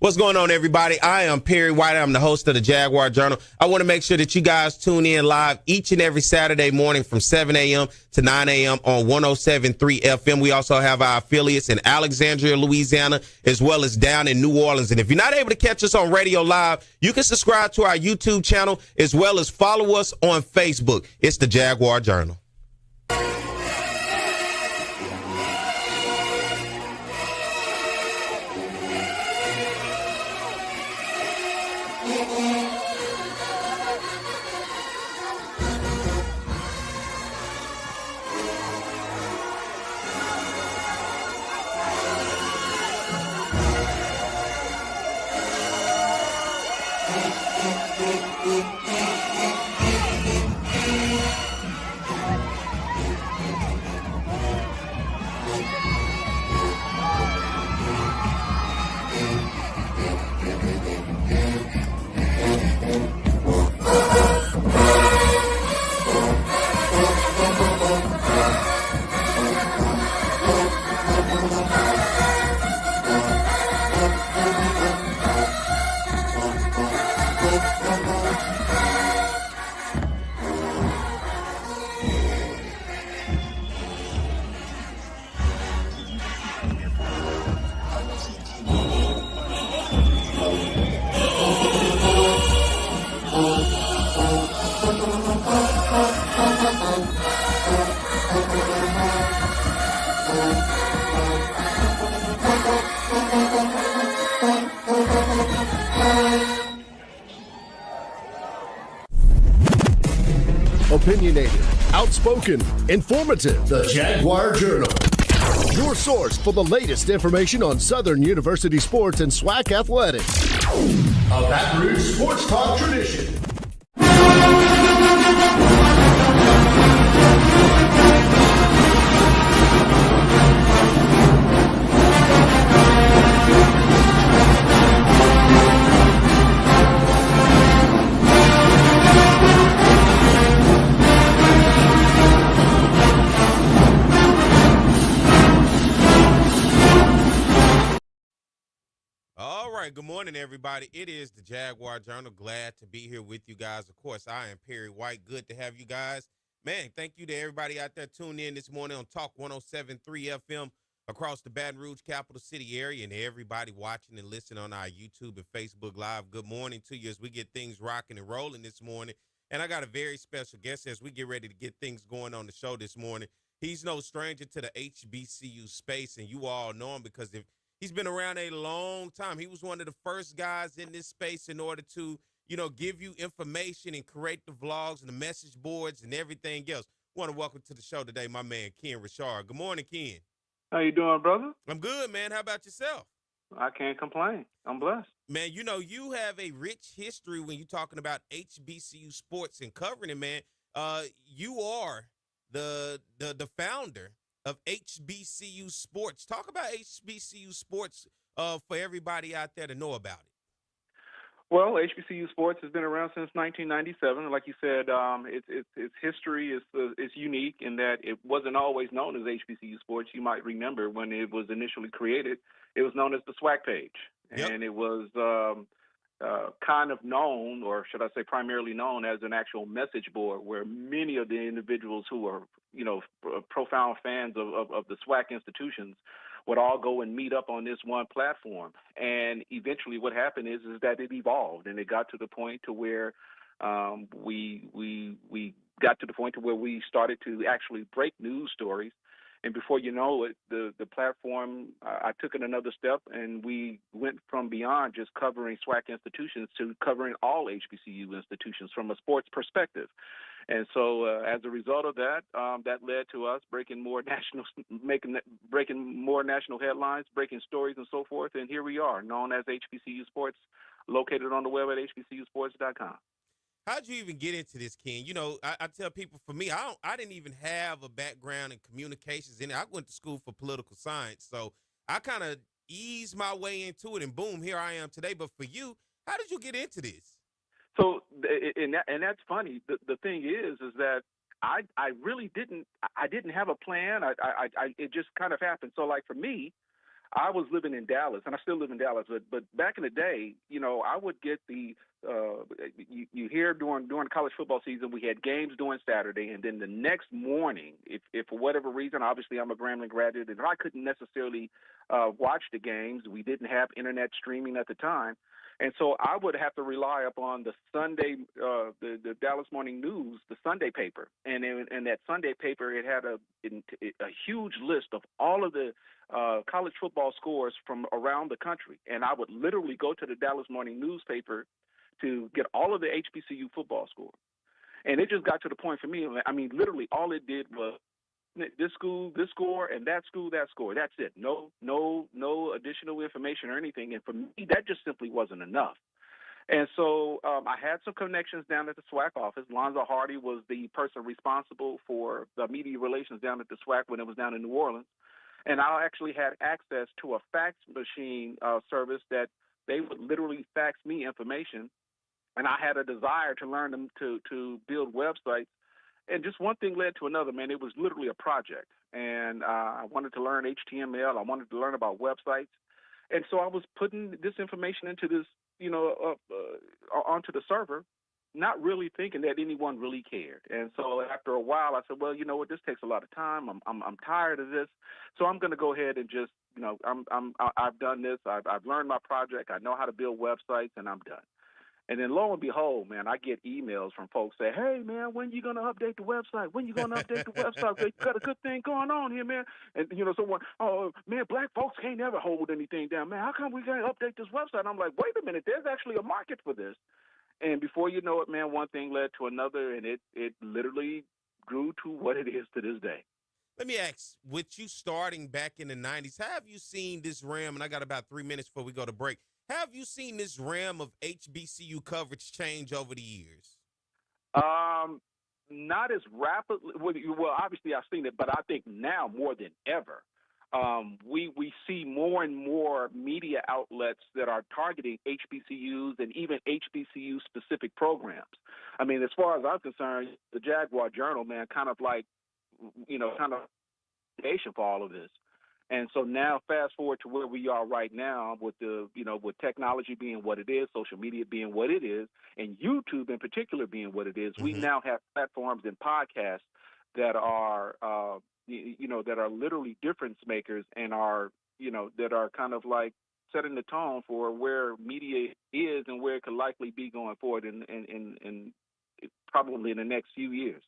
What's going on, everybody? I am Perry White. I'm the host of the Jaguar Journal. I want to make sure that you guys tune in live each and every Saturday morning from 7 a.m. to 9 a.m. on 107.3 FM. We also have our affiliates in Alexandria, Louisiana, as well as down in New Orleans. And if you're not able to catch us on radio live, you can subscribe to our YouTube channel as well as follow us on Facebook. It's the Jaguar Journal. Opinionated, outspoken, informative. The Jaguar Journal. Your source for the latest information on Southern University sports and SWAC athletics. A Baton Rouge sports talk tradition. Good morning, everybody. It is the Jaguar Journal. Glad to be here with you guys. Of course, I am Perry White. Good to have you guys. Man, thank you to everybody out there tuned in this morning on Talk 107.3 FM across the Baton Rouge capital city area, and everybody watching and listening on our YouTube and Facebook Live. Good morning to you as we get things rocking and rolling this morning. And I got a very special guest as we get ready to get things going on the show this morning. He's no stranger to the HBCU space, and you all know him because he's been around a long time. He was one of the first guys in this space in order to, give you information and create the vlogs and the message boards and everything else. I want to welcome to the show today my man, Ken Rashad. Good morning, Ken. How you doing, brother? I'm good, man. How about yourself? I can't complain. I'm blessed. Man, you have a rich history when you're talking about HBCU sports and covering it, man. You are the founder of HBCU Sports. Talk about HBCU Sports for everybody out there to know about it. Well, HBCU Sports has been around since 1997. Like you said, its history is unique in that it wasn't always known as HBCU Sports. You might remember when it was initially created, it was known as the SWAC page. Yep. And it was kind of known, or should I say primarily known, as an actual message board where many of the individuals who are profound fans of the SWAC institutions would all go and meet up on this one platform. And eventually what happened is that it evolved, and it got to the point to where we got to the point to where we started to actually break news stories. And before you know it, the platform, I took it another step, and we went from beyond just covering SWAC institutions to covering all HBCU institutions from a sports perspective. And so as a result of that, that led to us breaking more national headlines, breaking stories and so forth. And here we are, known as HBCU Sports, located on the web at hbcusports.com. How'd you even get into this, Ken? I tell people, for me, I didn't even have a background in communications. I went to school for political science, so I kind of eased my way into it, and boom, here I am today. But for you, how did you get into this? So, and that's funny. The thing is that I really didn't have a plan. It just kind of happened. So, like for me, I was living in Dallas, and I still live in Dallas. But back in the day, I would get the you hear during the college football season, we had games during Saturday, and then the next morning, if for whatever reason, obviously I'm a Grambling graduate, and I couldn't necessarily watch the games. We didn't have internet streaming at the time. And so I would have to rely upon the Sunday, the Dallas Morning News, the Sunday paper. And in that Sunday paper, it had a huge list of all of the college football scores from around the country. And I would literally go to the Dallas Morning newspaper to get all of the HBCU football scores. And it just got to the point for me, I mean, literally all it did was this school, this score, and that school, that score. That's it. No additional information or anything. And for me, that just simply wasn't enough. And so I had some connections down at the SWAC office. Lonzo Hardy was the person responsible for the media relations down at the SWAC when it was down in New Orleans. And I actually had access to a fax machine service that they would literally fax me information. And I had a desire to learn them to build websites. And just one thing led to another, man. It was literally a project. And I wanted to learn HTML. I wanted to learn about websites. And so I was putting this information into this, onto the server, not really thinking that anyone really cared. And so after a while, I said, well, you know what, this takes a lot of time. I'm tired of this. So I'm going to go ahead and just, I've done this. I've learned my project. I know how to build websites, and I'm done. And then lo and behold, man, I get emails from folks saying, hey, man, when you going to update the website? When you going to update the website? You got a good thing going on here, man. And, someone, oh, man, black folks can't never hold anything down. Man, how come we got to update this website? And I'm like, wait a minute, there's actually a market for this. And before you know it, man, one thing led to another, and it literally grew to what it is to this day. Let me ask, with you starting back in the 90s, have you seen this realm, and I got about 3 minutes before we go to break, have you seen this realm of HBCU coverage change over the years? Not as rapidly. Well, obviously I've seen it, but I think now more than ever, we see more and more media outlets that are targeting HBCUs and even HBCU-specific programs. I mean, as far as I'm concerned, the Jaguar Journal, man, kind of foundation for all of this. And so now, fast forward to where we are right now, with with technology being what it is, social media being what it is, and YouTube in particular being what it is. Mm-hmm. We now have platforms and podcasts that are, that are literally difference makers and are, that are kind of like setting the tone for where media is and where it could likely be going forward in probably in the next few years.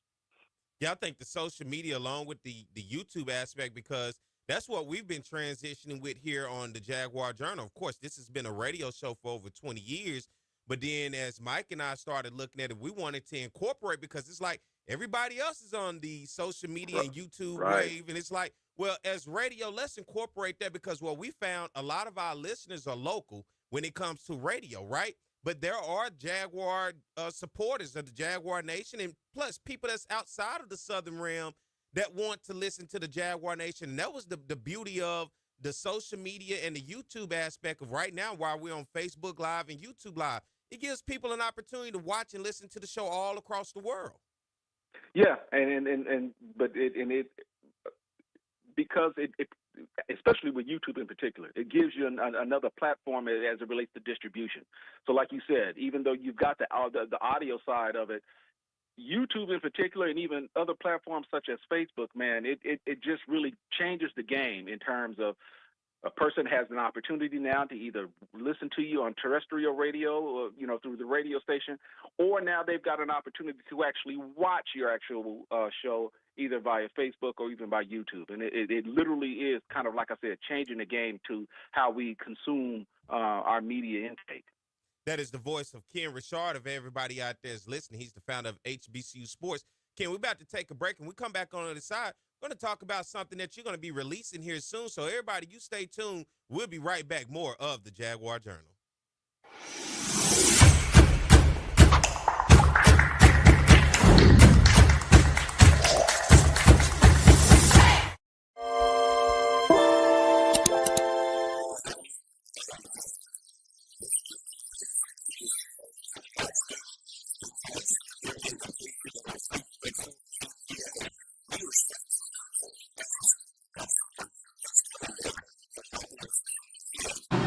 Yeah, I think the social media, along with the YouTube aspect, because that's what we've been transitioning with here on the Jaguar Journal. Of course, this has been a radio show for over 20 years. But then as Mike and I started looking at it, we wanted to incorporate, because it's like everybody else is on the social media and YouTube wave. And it's like, well, as radio, let's incorporate that, because what we found, a lot of our listeners are local when it comes to radio, right? But there are Jaguar supporters of the Jaguar Nation, and plus people that's outside of the Southern realm that want to listen to the Jaguar Nation. And that was the beauty of the social media and the YouTube aspect of right now, while we're on Facebook Live and YouTube Live. It gives people an opportunity to watch and listen to the show all across the world. Yeah, because it especially with YouTube in particular, it gives you another platform as it relates to distribution. So like you said, even though you've got the audio side of it, YouTube in particular, and even other platforms such as Facebook, man, it just really changes the game in terms of a person has an opportunity now to either listen to you on terrestrial radio or, through the radio station, or now they've got an opportunity to actually watch your actual show either via Facebook or even by YouTube. And it literally is kind of, like I said, changing the game to how we consume our media intake. That is the voice of Ken Rashad. Of everybody out there is listening, he's the founder of HBCU Sports. Ken, we're about to take a break, and we come back on the other side. We're going to talk about something that you're going to be releasing here soon. So everybody, you stay tuned. We'll be right back. More of the Jaguar Journal.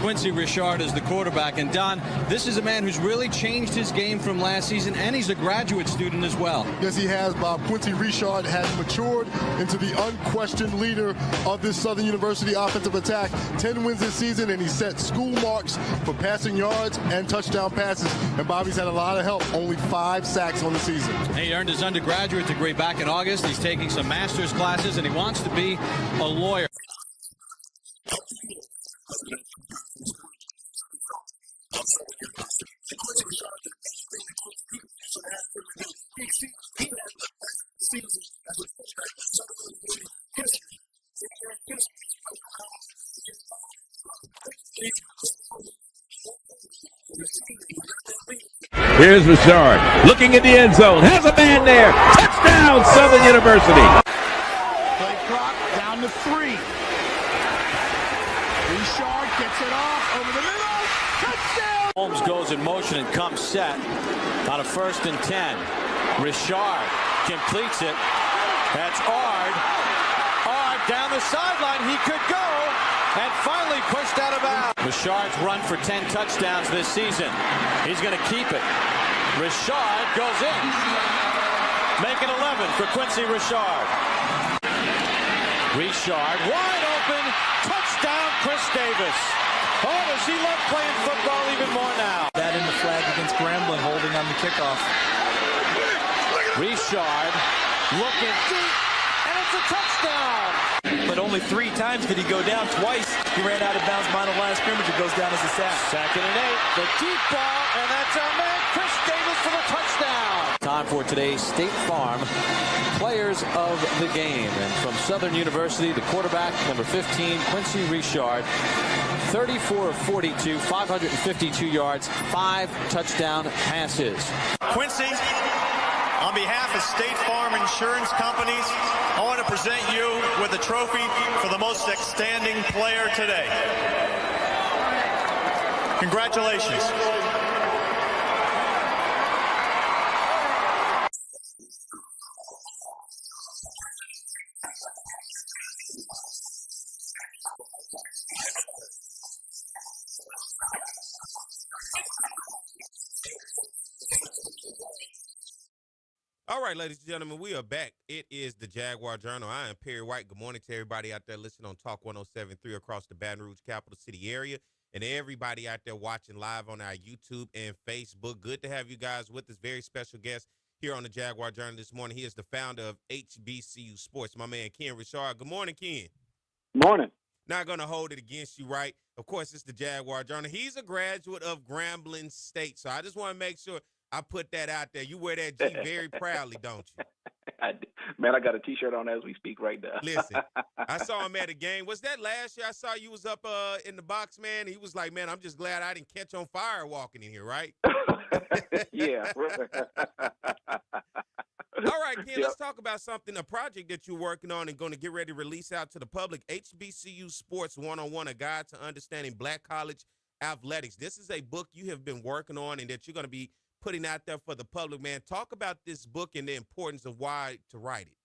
Quincy Rashad as the quarterback. And Don, this is a man who's really changed his game from last season, and he's a graduate student as well. Yes, he has, Bob. Quincy Rashad has matured into the unquestioned leader of this Southern University offensive attack. 10 wins this season, and he set school marks for passing yards and touchdown passes. And Bobby's had a lot of help. Only 5 sacks on the season. He earned his undergraduate degree back in August. He's taking some master's classes, and he wants to be a lawyer. Here's Rashad looking in the end zone. Has a man there. Touchdown, Southern University. Play clock down to 3. Rashad gets it off over the middle. Touchdown! Holmes goes in motion and comes set on a 1st and 10. Rashad completes it. That's Ard. Ard down the sideline. He could go. And finally pushed out of bounds. Rashad's run for 10 touchdowns this season. He's going to keep it. Rashad goes in. Make it 11 for Quincy Rashad. Rashad wide open. Touchdown, Chris Davis. Oh, does he love playing football even more now? That in the flag against Grambling, holding on the kickoff. Rashad looking deep, and it's a touchdown. But only 3 times did he go down. Twice he ran out of bounds behind the line of scrimmage. It goes down as a sack. 2nd and 8. The deep ball, and that's our man, Chris Davis, for the touchdown. Time for today's State Farm Players of the Game. And from Southern University, the quarterback, number 15, Quincy Rashad, 34 of 42, 552 yards, 5 touchdown passes. Quincy, on behalf of State Farm Insurance Companies, I want to present you with a trophy for the most outstanding player today. Congratulations. All right, ladies and gentlemen, we are back. It is the Jaguar Journal. I am Perry White. Good morning to everybody out there listening on Talk 107.3 across the Baton Rouge capital city area, and everybody out there watching live on our YouTube and Facebook. Good to have you guys with us. Very special guest here on the Jaguar Journal this morning. He is the founder of HBCU Sports, my man, Ken Rashad. Good morning, Ken. Morning. Not going to hold it against you, right? Of course, it's the Jaguar Journal. He's a graduate of Grambling State, so I just want to make sure I put that out there. You wear that G very proudly, don't you? Man, I got a T-shirt on as we speak right now. Listen, I saw him at a game. Was that last year I saw you was up in the box, man? He was like, man, I'm just glad I didn't catch on fire walking in here, right? Yeah. All right, Ken, let's talk about something, a project that you're working on and going to get ready to release out to the public, HBCU Sports 101, a guide to understanding Black college athletics. This is a book you have been working on and that you're going to be putting out there for the public, man. Talk about this book and the importance of why to write it.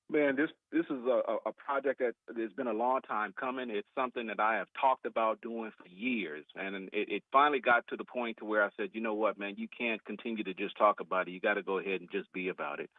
Man, this is a project that has been a long time coming. It's something that I have talked about doing for years, and it finally got to the point to where I said, you know what, man, you can't continue to just talk about it. You got to go ahead and just be about it.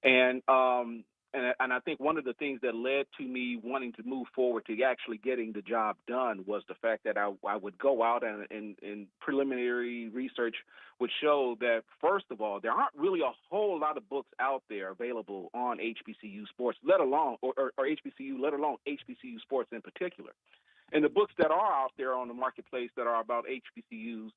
And I think one of the things that led to me wanting to move forward to actually getting the job done was the fact that I would go out and preliminary research would show that, first of all, there aren't really a whole lot of books out there available on HBCU sports, let alone or HBCU, let alone HBCU sports in particular. And the books that are out there on the marketplace that are about HBCUs,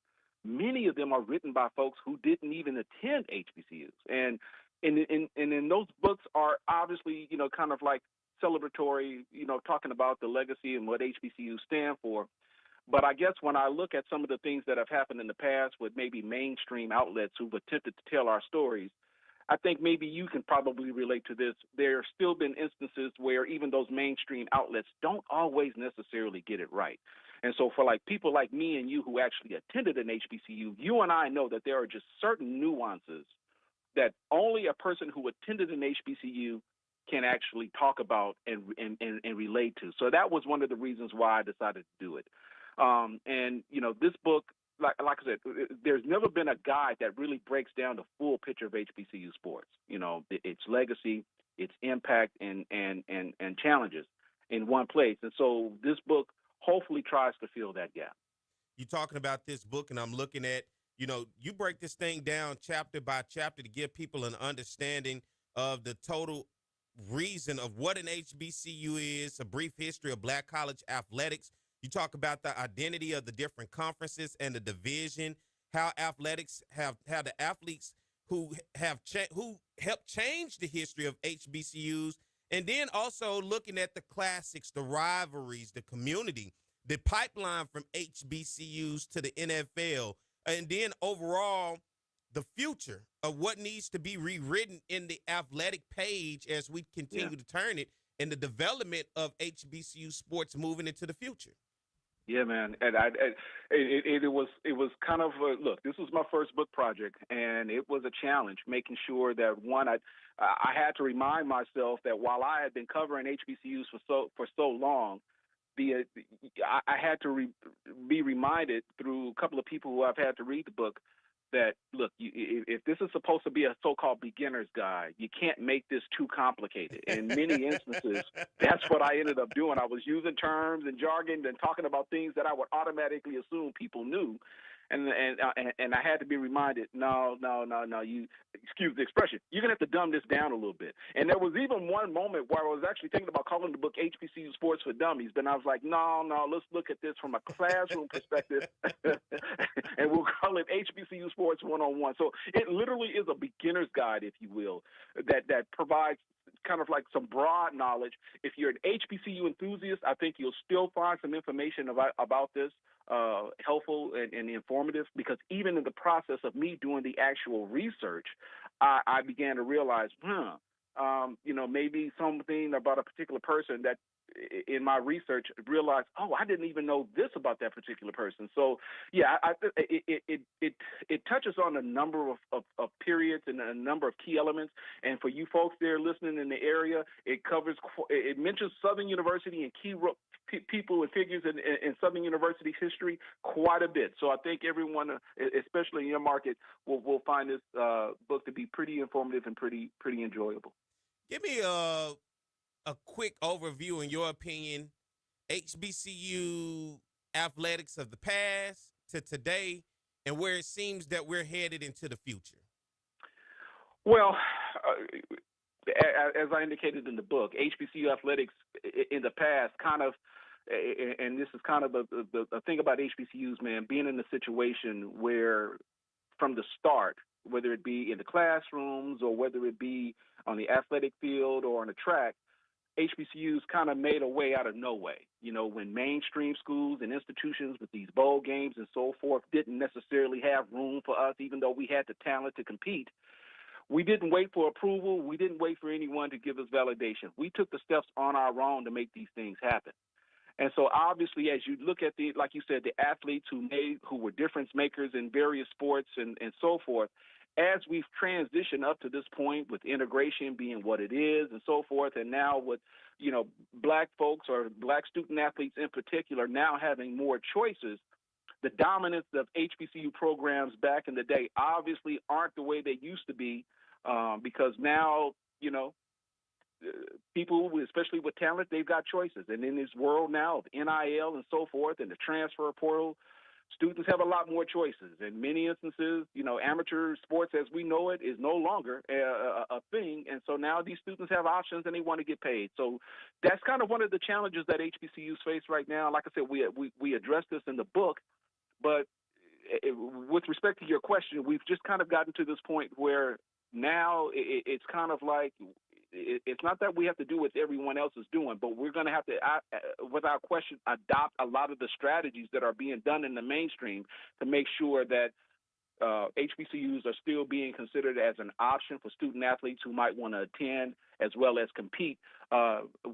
many of them are written by folks who didn't even attend HBCUs. And in those books are obviously, kind of like celebratory, talking about the legacy and what HBCUs stand for. But I guess when I look at some of the things that have happened in the past with maybe mainstream outlets who've attempted to tell our stories, I think maybe you can probably relate to this. There have still been instances where even those mainstream outlets don't always necessarily get it right. And so for people like me and you who actually attended an HBCU, you and I know that there are just certain nuances that only a person who attended an HBCU can actually talk about and relate to. So that was one of the reasons why I decided to do it. And this book, like I said, there's never been a guide that really breaks down the full picture of HBCU sports. Its legacy, its impact, and challenges in one place. And so this book hopefully tries to fill that gap. You're talking about this book, and I'm looking at, you break this thing down chapter by chapter to give people an understanding of the total reason of what an HBCU is, a brief history of Black college athletics. You talk about the identity of the different conferences and the division, how athletics how the athletes who who helped change the history of HBCUs, and then also looking at the classics, the rivalries, the community, the pipeline from HBCUs to the NFL, and then overall the future of what needs to be rewritten in the athletic page as we continue to turn it, and the development of HBCU sports moving into the future. Yeah, man, and it was kind of look. This was my first book project, and it was a challenge making sure that I had to remind myself that while I had been covering HBCUs for so long, I had to be reminded through a couple of people who I've had to read the book that, look, if this is supposed to be a so-called beginner's guide, you can't make this too complicated. In many instances, that's what I ended up doing. I was using terms and jargon and talking about things that I would automatically assume people knew. And I had to be reminded, no, you, excuse the expression, you're going to have to dumb this down a little bit. And there was even one moment where I was actually thinking about calling the book HBCU Sports for Dummies, but I was like, no, let's look at this from a classroom perspective, and we'll call it HBCU Sports 101. So it literally is a beginner's guide, if you will, that provides kind of like some broad knowledge. If you're an HBCU enthusiast, I think you'll still find some information about this helpful and informative, because even in the process of me doing the actual research, I began to realize, maybe something about a particular person that in my research realized, I didn't even know this about that particular person. So yeah, it touches on a number of periods and a number of key elements. And for you folks there listening in the area, it mentions Southern University and key people and figures in Southern University's history quite a bit. So I think everyone, especially in your market, will find this book to be pretty informative and pretty enjoyable. Give me a quick overview, in your opinion, HBCU athletics of the past to today, and where it seems that we're headed into the future. Well, as I indicated in the book, HBCU athletics in the past kind of, and this is kind of the thing about HBCUs, man, being in a situation where from the start, whether it be in the classrooms or whether it be on the athletic field or on the track, HBCUs kind of made a way out of no way. When mainstream schools and institutions with these bowl games and so forth didn't necessarily have room for us, even though we had the talent to compete, we didn't wait for approval. We didn't wait for anyone to give us validation. We took the steps on our own to make these things happen. And so obviously, as you look at like you said, the athletes who were difference makers in various sports and so forth, as we've transitioned up to this point with integration being what it is and so forth, and now with, Black folks or Black student athletes in particular now having more choices, the dominance of HBCU programs back in the day obviously aren't the way they used to be, because now, people, especially with talent, they've got choices. And in this world now of NIL and so forth and the transfer portal, students have a lot more choices. In many instances, amateur sports as we know it is no longer a thing. And so now these students have options and they want to get paid. So that's kind of one of the challenges that HBCUs face right now. Like I said, we addressed this in the book, but with respect to your question, we've just kind of gotten to this point where now it's kind of like, it's not that we have to do what everyone else is doing, but we're going to have to, without question, adopt a lot of the strategies that are being done in the mainstream to make sure that HBCUs are still being considered as an option for student athletes who might want to attend as well as compete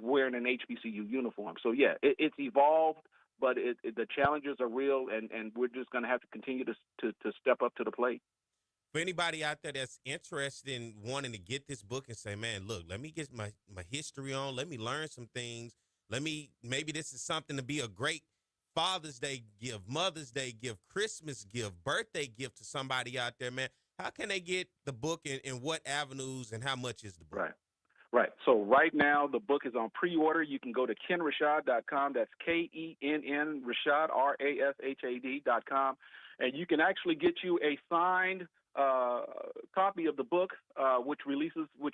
wearing an HBCU uniform. So, yeah, it's evolved, but the challenges are real, and we're just going to have to continue to step up to the plate. For anybody out there that's interested in wanting to get this book and say, man, look, let me get my history on. Let me learn some things. Maybe this is something to be a great Father's Day gift, Mother's Day gift, Christmas gift, birthday gift to somebody out there, man. How can they get the book and what avenues and how much is the book? Right. Right. So right now the book is on pre-order. You can go to KenRashad.com. That's KENN Rashad, RASHAD.com. And you can actually get you a signed copy of the book, which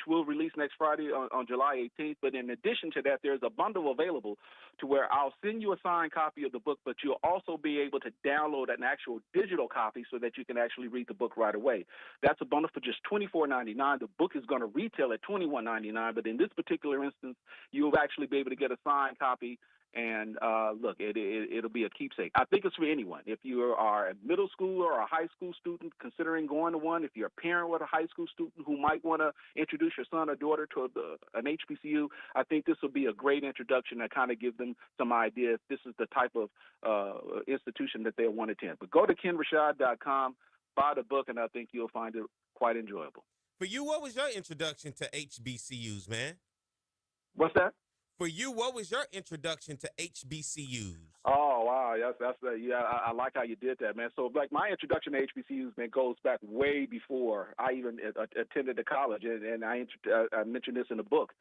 will release next Friday on July 18th. But in addition to that, there's a bundle available to where I'll send you a signed copy of the book, but you'll also be able to download an actual digital copy so that you can actually read the book right away. That's a bundle for just $24.99. The book is going to retail at $21.99, but in this particular instance, you'll actually be able to get a signed copy. And look, it'll be a keepsake. I think it's for anyone. If you are a middle schooler or a high school student considering going to one, if you're a parent with a high school student who might want to introduce your son or daughter to an HBCU, I think this will be a great introduction to kind of give them some idea if this is the type of institution that they'll want to attend. But go to KenRashad.com, buy the book, and I think you'll find it quite enjoyable. For you, what was your introduction to HBCUs, man? What's that? For you, what was your introduction to HBCUs? Oh, wow. That's yeah, I like how you did that, man. So, like, my introduction to HBCUs, man, goes back way before I even attended the college, and I mentioned this in the book.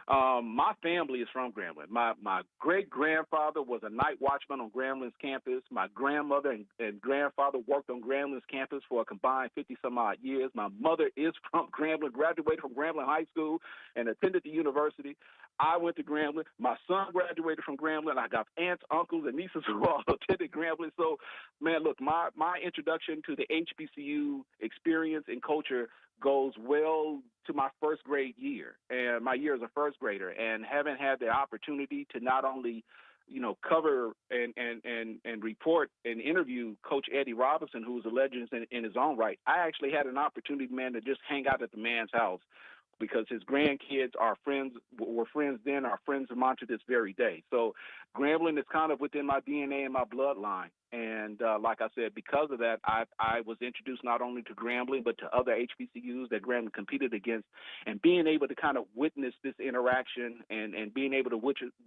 My family is from Grambling. My great-grandfather was a night watchman on Grambling's campus. My grandmother and grandfather worked on Grambling's campus for a combined 50-some-odd years. My mother is from Grambling, graduated from Grambling High School and attended the university. I went to Grambling. My son graduated from Grambling. I got aunts, uncles, and nieces who all attended Grambling. So, man, look, my introduction to the HBCU experience and culture goes well to my first grade year, and my year as a first grader, and having had the opportunity to not only, cover and report and interview Coach Eddie Robinson, who was a legend in his own right. I actually had an opportunity, man, to just hang out at the man's house because his grandkids were friends then, are friends of mine to this very day. So Grambling is kind of within my DNA and my bloodline. And like I said, because of that, I was introduced not only to Grambling, but to other HBCUs that Grambling competed against. And being able to kind of witness this interaction and being able to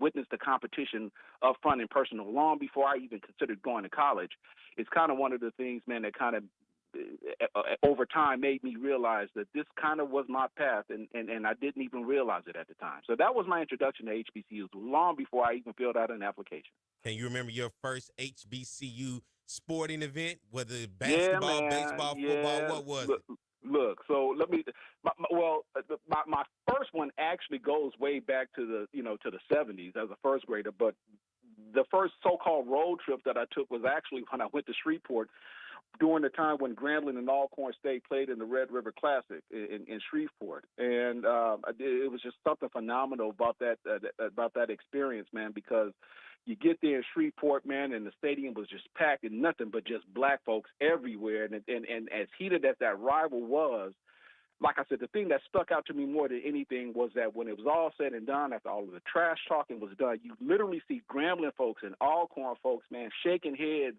witness the competition up front and personal long before I even considered going to college is kind of one of the things, man, that kind of over time made me realize that this kind of was my path, and I didn't even realize it at the time. So that was my introduction to HBCUs long before I even filled out an application. Can you remember your first HBCU sporting event, whether basketball, baseball, football, what was it? Look, so my first one actually goes way back to the 70s as a first grader, but the first so-called road trip that I took was actually when I went to Shreveport during the time when Grambling and Alcorn State played in the Red River Classic in Shreveport. And it was just something phenomenal about that experience, man, because you get there in Shreveport, man, and the stadium was just packed and nothing but just black folks everywhere. And as heated as that rival was, like I said, the thing that stuck out to me more than anything was that when it was all said and done, after all of the trash talking was done, you literally see Grambling folks and Alcorn folks, man, shaking hands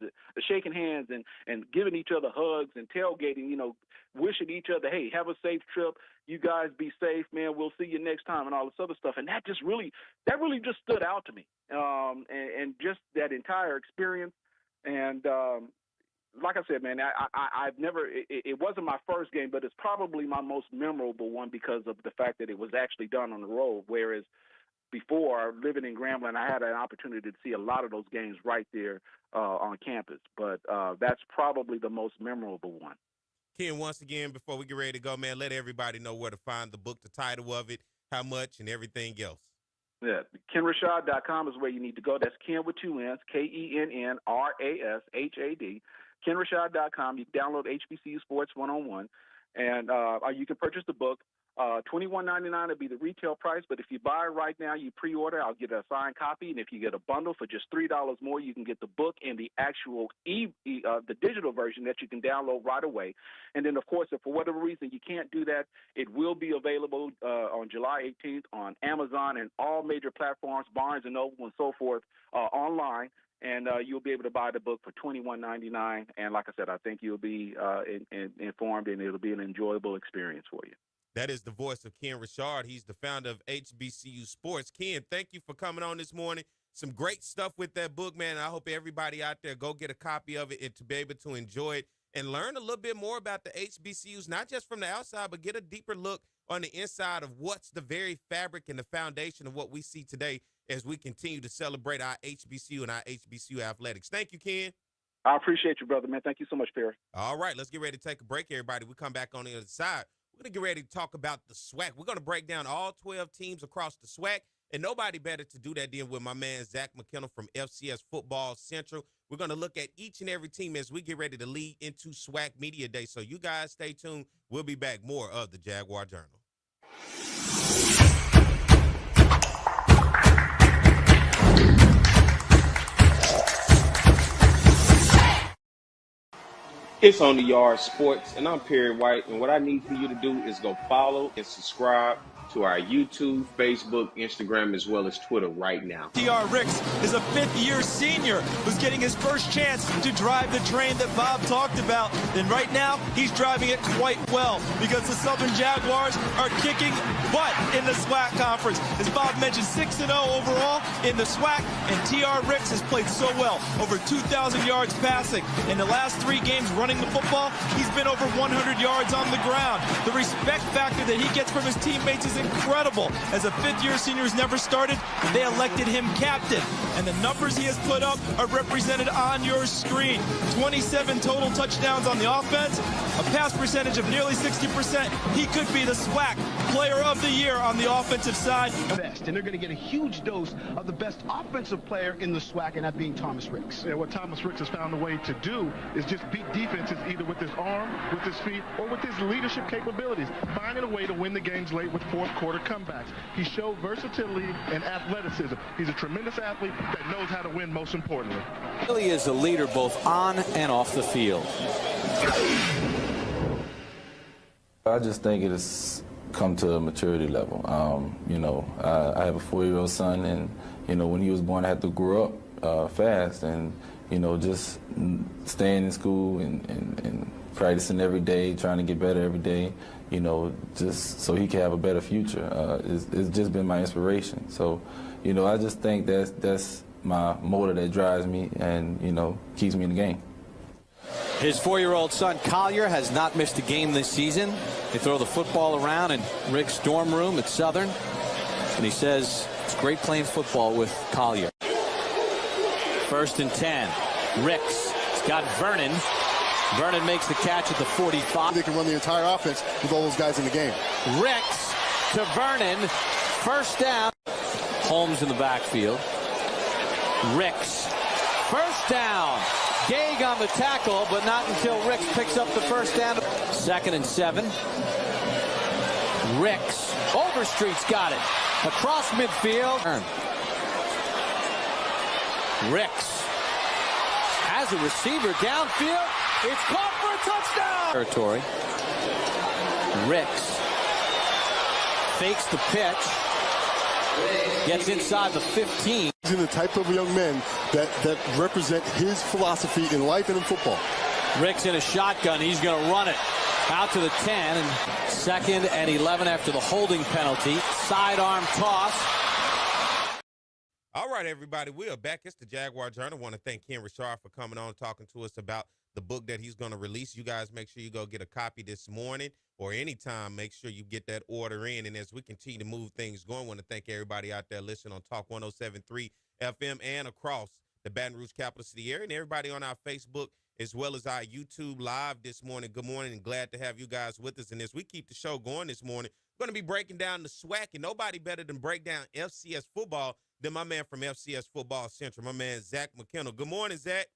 and giving each other hugs and tailgating, wishing each other, hey, have a safe trip. You guys be safe, man. We'll see you next time and all this other stuff. And that really just stood out to me. And just that entire experience. And, like I said, man, I've never. It wasn't my first game, but it's probably my most memorable one because of the fact that it was actually done on the road. Whereas before, living in Grambling, I had an opportunity to see a lot of those games right there on campus. But that's probably the most memorable one. Ken, once again, before we get ready to go, man, let everybody know where to find the book, the title of it, how much, and everything else. Yeah, KenRashad.com is where you need to go. That's Ken with two N's, KENNRASHAD. KenRashad.com. You download HBCU Sports 101, and you can purchase the book. $21.99 would be the retail price, but if you buy it right now, you pre-order, I'll get a signed copy, and if you get a bundle for just $3 more, you can get the book and the actual the digital version that you can download right away. And then, of course, if for whatever reason you can't do that, it will be available on July 18th on Amazon and all major platforms, Barnes & Noble and so forth, online. And you'll be able to buy the book for $21.99. And like I said, I think you'll be informed, and it'll be an enjoyable experience for you. That is the voice of Ken Rashad. He's the founder of HBCU Sports. Ken, thank you for coming on this morning. Some great stuff with that book, man. I hope everybody out there go get a copy of it and to be able to enjoy it and learn a little bit more about the HBCUs, not just from the outside, but get a deeper look on the inside of what's the very fabric and the foundation of what we see today as we continue to celebrate our HBCU and our HBCU athletics. Thank you, Ken. I appreciate you, brother, man. Thank you so much, Perry. All right, let's get ready to take a break, everybody. We come back on the other side. We're going to get ready to talk about the SWAC. We're going to break down all 12 teams across the SWAC, and nobody better to do that than with my man, Zach McKenna from FCS Football Central. We're going to look at each and every team as we get ready to lead into SWAC Media Day. So you guys stay tuned. We'll be back. More of the Jaguar Journal. It's On the Yard Sports, and I'm Perry White, and what I need for you to do is go follow and subscribe to our YouTube, Facebook, Instagram, as well as Twitter right now. T.R. Ricks is a fifth-year senior who's getting his first chance to drive the train that Bob talked about. And right now, he's driving it quite well because the Southern Jaguars are kicking butt in the SWAC conference. As Bob mentioned, 6-0 overall in the SWAC, and T.R. Ricks has played so well, over 2,000 yards passing. In the last 3 games running the football, he's been over 100 yards on the ground. The respect factor that he gets from his teammates is incredible. As a fifth-year senior who's never started, they elected him captain. And the numbers he has put up are represented on your screen. 27 total touchdowns on the offense, a pass percentage of nearly 60%. He could be the SWAC Player of the Year on the offensive side. Best, and they're going to get a huge dose of the best offensive player in the SWAC, and that being Thomas Ricks. Yeah, what Thomas Ricks has found a way to do is just beat defenses either with his arm, with his feet, or with his leadership capabilities, finding a way to win the games late with fourth-quarter comebacks. He showed versatility and athleticism. He's a tremendous athlete that knows how to win, most importantly. He really is a leader both on and off the field. I just think it has come to a maturity level. I have a 4-year-old son, and, when he was born, I had to grow up fast, and, just staying in school and practicing every day, trying to get better every day, just so he can have a better future. It's just been my inspiration. So, I just think that's my motor that drives me and, keeps me in the game. His 4-year-old son, Collier, has not missed a game this season. They throw the football around in Rick's dorm room at Southern, and he says it's great playing football with Collier. 1st and 10. Ricks. He's got Vernon. Vernon makes the catch at the 45. They can run the entire offense with all those guys in the game. Ricks to Vernon. 1st down. Holmes in the backfield. Ricks. 1st down. Gage on the tackle, but not until Ricks picks up the 1st down. 2nd and 7. Ricks. Overstreet's got it. Across midfield. Ricks has a receiver downfield. It's caught for a touchdown. Territory. Ricks fakes the pitch. Gets inside the 15. He's in the type of young men that represent his philosophy in life and in football. Ricks in a shotgun. He's going to run it out to the 10. And 2nd and 11 after the holding penalty. Sidearm toss. All right, everybody, we are back. It's the Jaguar Journal. I want to thank Ken Rashad for coming on and talking to us about the book that he's going to release. You guys make sure you go get a copy this morning or anytime. Make sure you get that order in. And as we continue to move things going, I want to thank everybody out there listening on Talk 107.3 FM and across the Baton Rouge capital city area, and everybody on our Facebook as well as our YouTube live this morning. Good morning, and glad to have you guys with us. And as we keep the show going this morning, we're going to be breaking down the SWAC, and nobody better than break down FCS football than my man from FCS Football Central, my man Zach McKenna. Good morning, Zach.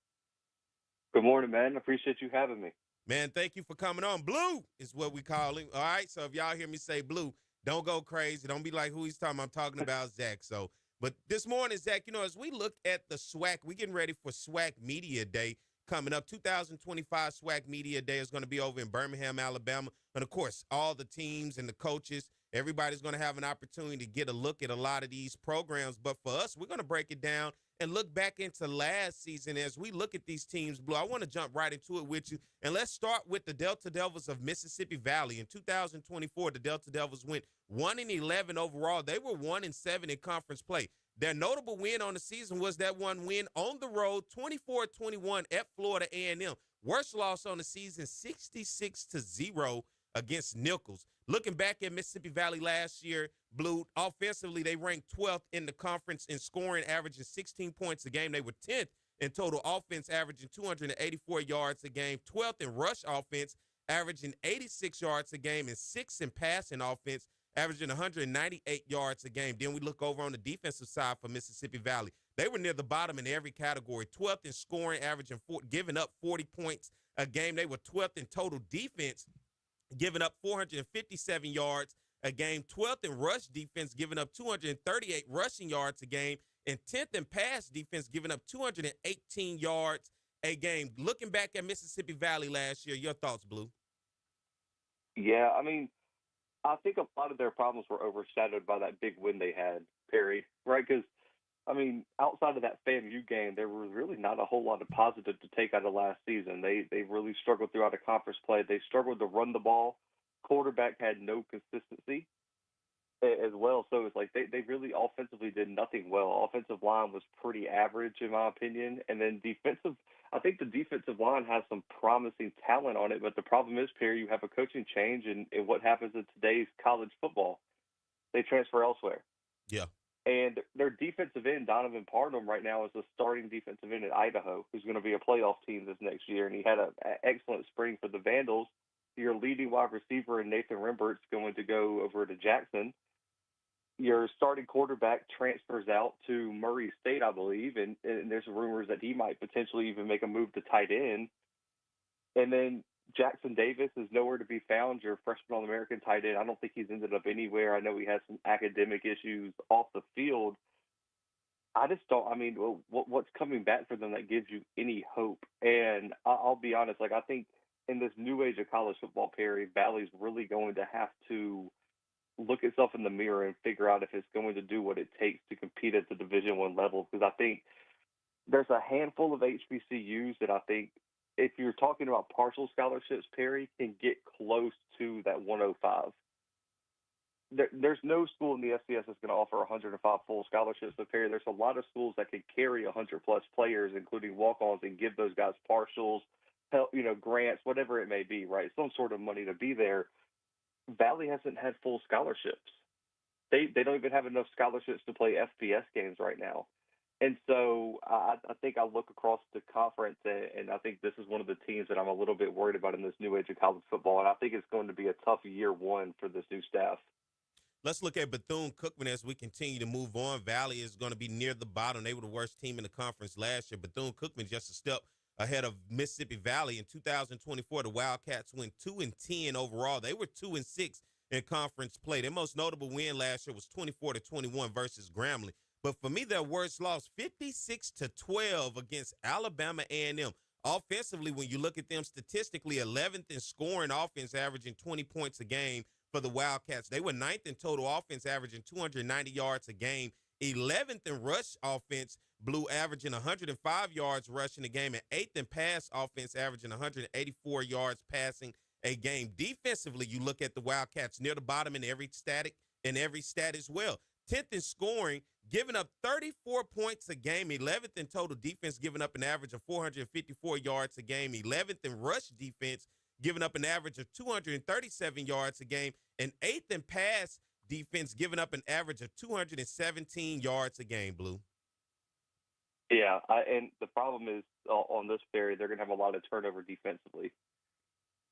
Good morning, man. Appreciate you having me. Man, thank you for coming on. Blue is what we call him. All right, so if y'all hear me say Blue, don't go crazy. Don't be like who he's talking about. I'm talking about Zach. So, but this morning, Zach, as we look at the SWAC, we're getting ready for SWAC Media Day coming up. 2025 SWAC Media Day is going to be over in Birmingham, Alabama. And, of course, all the teams and the coaches, everybody's going to have an opportunity to get a look at a lot of these programs. But for us, we're going to break it down and look back into last season as we look at these teams, Blue. I want to jump right into it with you. And let's start with the Delta Devils of Mississippi Valley. In 2024, the Delta Devils went 1-11 overall. They were 1-7 in conference play. Their notable win on the season was that one win on the road, 24-21 at Florida A&M. Worst loss on the season, 66-0 against Nichols. Looking back at Mississippi Valley last year, Blue, offensively, they ranked 12th in the conference in scoring, averaging 16 points a game. They were 10th in total offense, averaging 284 yards a game, 12th in rush offense, averaging 86 yards a game, and 6th in passing offense, averaging 198 yards a game. Then we look over on the defensive side for Mississippi Valley. They were near the bottom in every category, 12th in scoring, averaging giving up 40 points a game. They were 12th in total defense, giving up 457 yards a game, 12th in rush defense, giving up 238 rushing yards a game, and 10th in pass defense, giving up 218 yards a game. Looking back at Mississippi Valley last year, your thoughts, Blue? Yeah, I mean, I think a lot of their problems were overshadowed by that big win they had, Perry, right? Because, I mean, outside of that FAMU game, there was really not a whole lot of positive to take out of last season. They really struggled throughout a conference play. They struggled to run the ball. Quarterback had no consistency as well. So it's like they really offensively did nothing well. Offensive line was pretty average, in my opinion. And then I think the defensive line has some promising talent on it. But the problem is, Perry, you have a coaching change, and what happens in today's college football? They transfer elsewhere. Yeah. And their defensive end, Donovan Parnham, right now is the starting defensive end at Idaho, who's going to be a playoff team this next year. And he had an excellent spring for the Vandals. Your leading wide receiver, Nathan Rembert's going to go over to Jackson. Your starting quarterback transfers out to Murray State, I believe, and there's rumors that he might potentially even make a move to tight end. And then Jackson Davis is nowhere to be found, your freshman All-American tight end. I don't think he's ended up anywhere. I know he has some academic issues off the field. I just don't – I mean, what's coming back for them that gives you any hope? And I'll be honest, like I think in this new age of college football, Perry, Valley's really going to have to look itself in the mirror and figure out if it's going to do what it takes to compete at the Division I level. Because I think there's a handful of HBCUs that I think, if you're talking about partial scholarships, Perry, can get close to that 105. There's no school in the FCS that's going to offer 105 full scholarships, but Perry, there's a lot of schools that can carry 100-plus players, including walk-ons, and give those guys partials, help, grants, whatever it may be, right? Some sort of money to be there. Valley hasn't had full scholarships. They don't even have enough scholarships to play FBS games right now. And so I think I look across the conference, and I think this is one of the teams that I'm a little bit worried about in this new age of college football, and I think it's going to be a tough year one for this new staff. Let's look at Bethune-Cookman as we continue to move on. Valley is going to be near the bottom. They were the worst team in the conference last year. Bethune-Cookman just a step ahead of Mississippi Valley. In 2024, the Wildcats went 2-10 overall. They were 2-6 in conference play. Their most notable win last year was 24-21 versus Grambling. But for me, their worst loss, 56-12 against Alabama A&M. Offensively, when you look at them statistically, 11th in scoring offense, averaging 20 points a game for the Wildcats. They were 9th in total offense, averaging 290 yards a game. 11th in rush offense, Blue, averaging 105 yards rushing a game, and 8th in pass offense, averaging 184 yards passing a game. Defensively, you look at the Wildcats near the bottom in every stat as well. 10th in scoring, giving up 34 points a game. 11th in total defense, giving up an average of 454 yards a game. 11th in rush defense, giving up an average of 237 yards a game. And 8th in pass defense, giving up an average of 217 yards a game, Blue. Yeah, and the problem is on this period, they're going to have a lot of turnover defensively.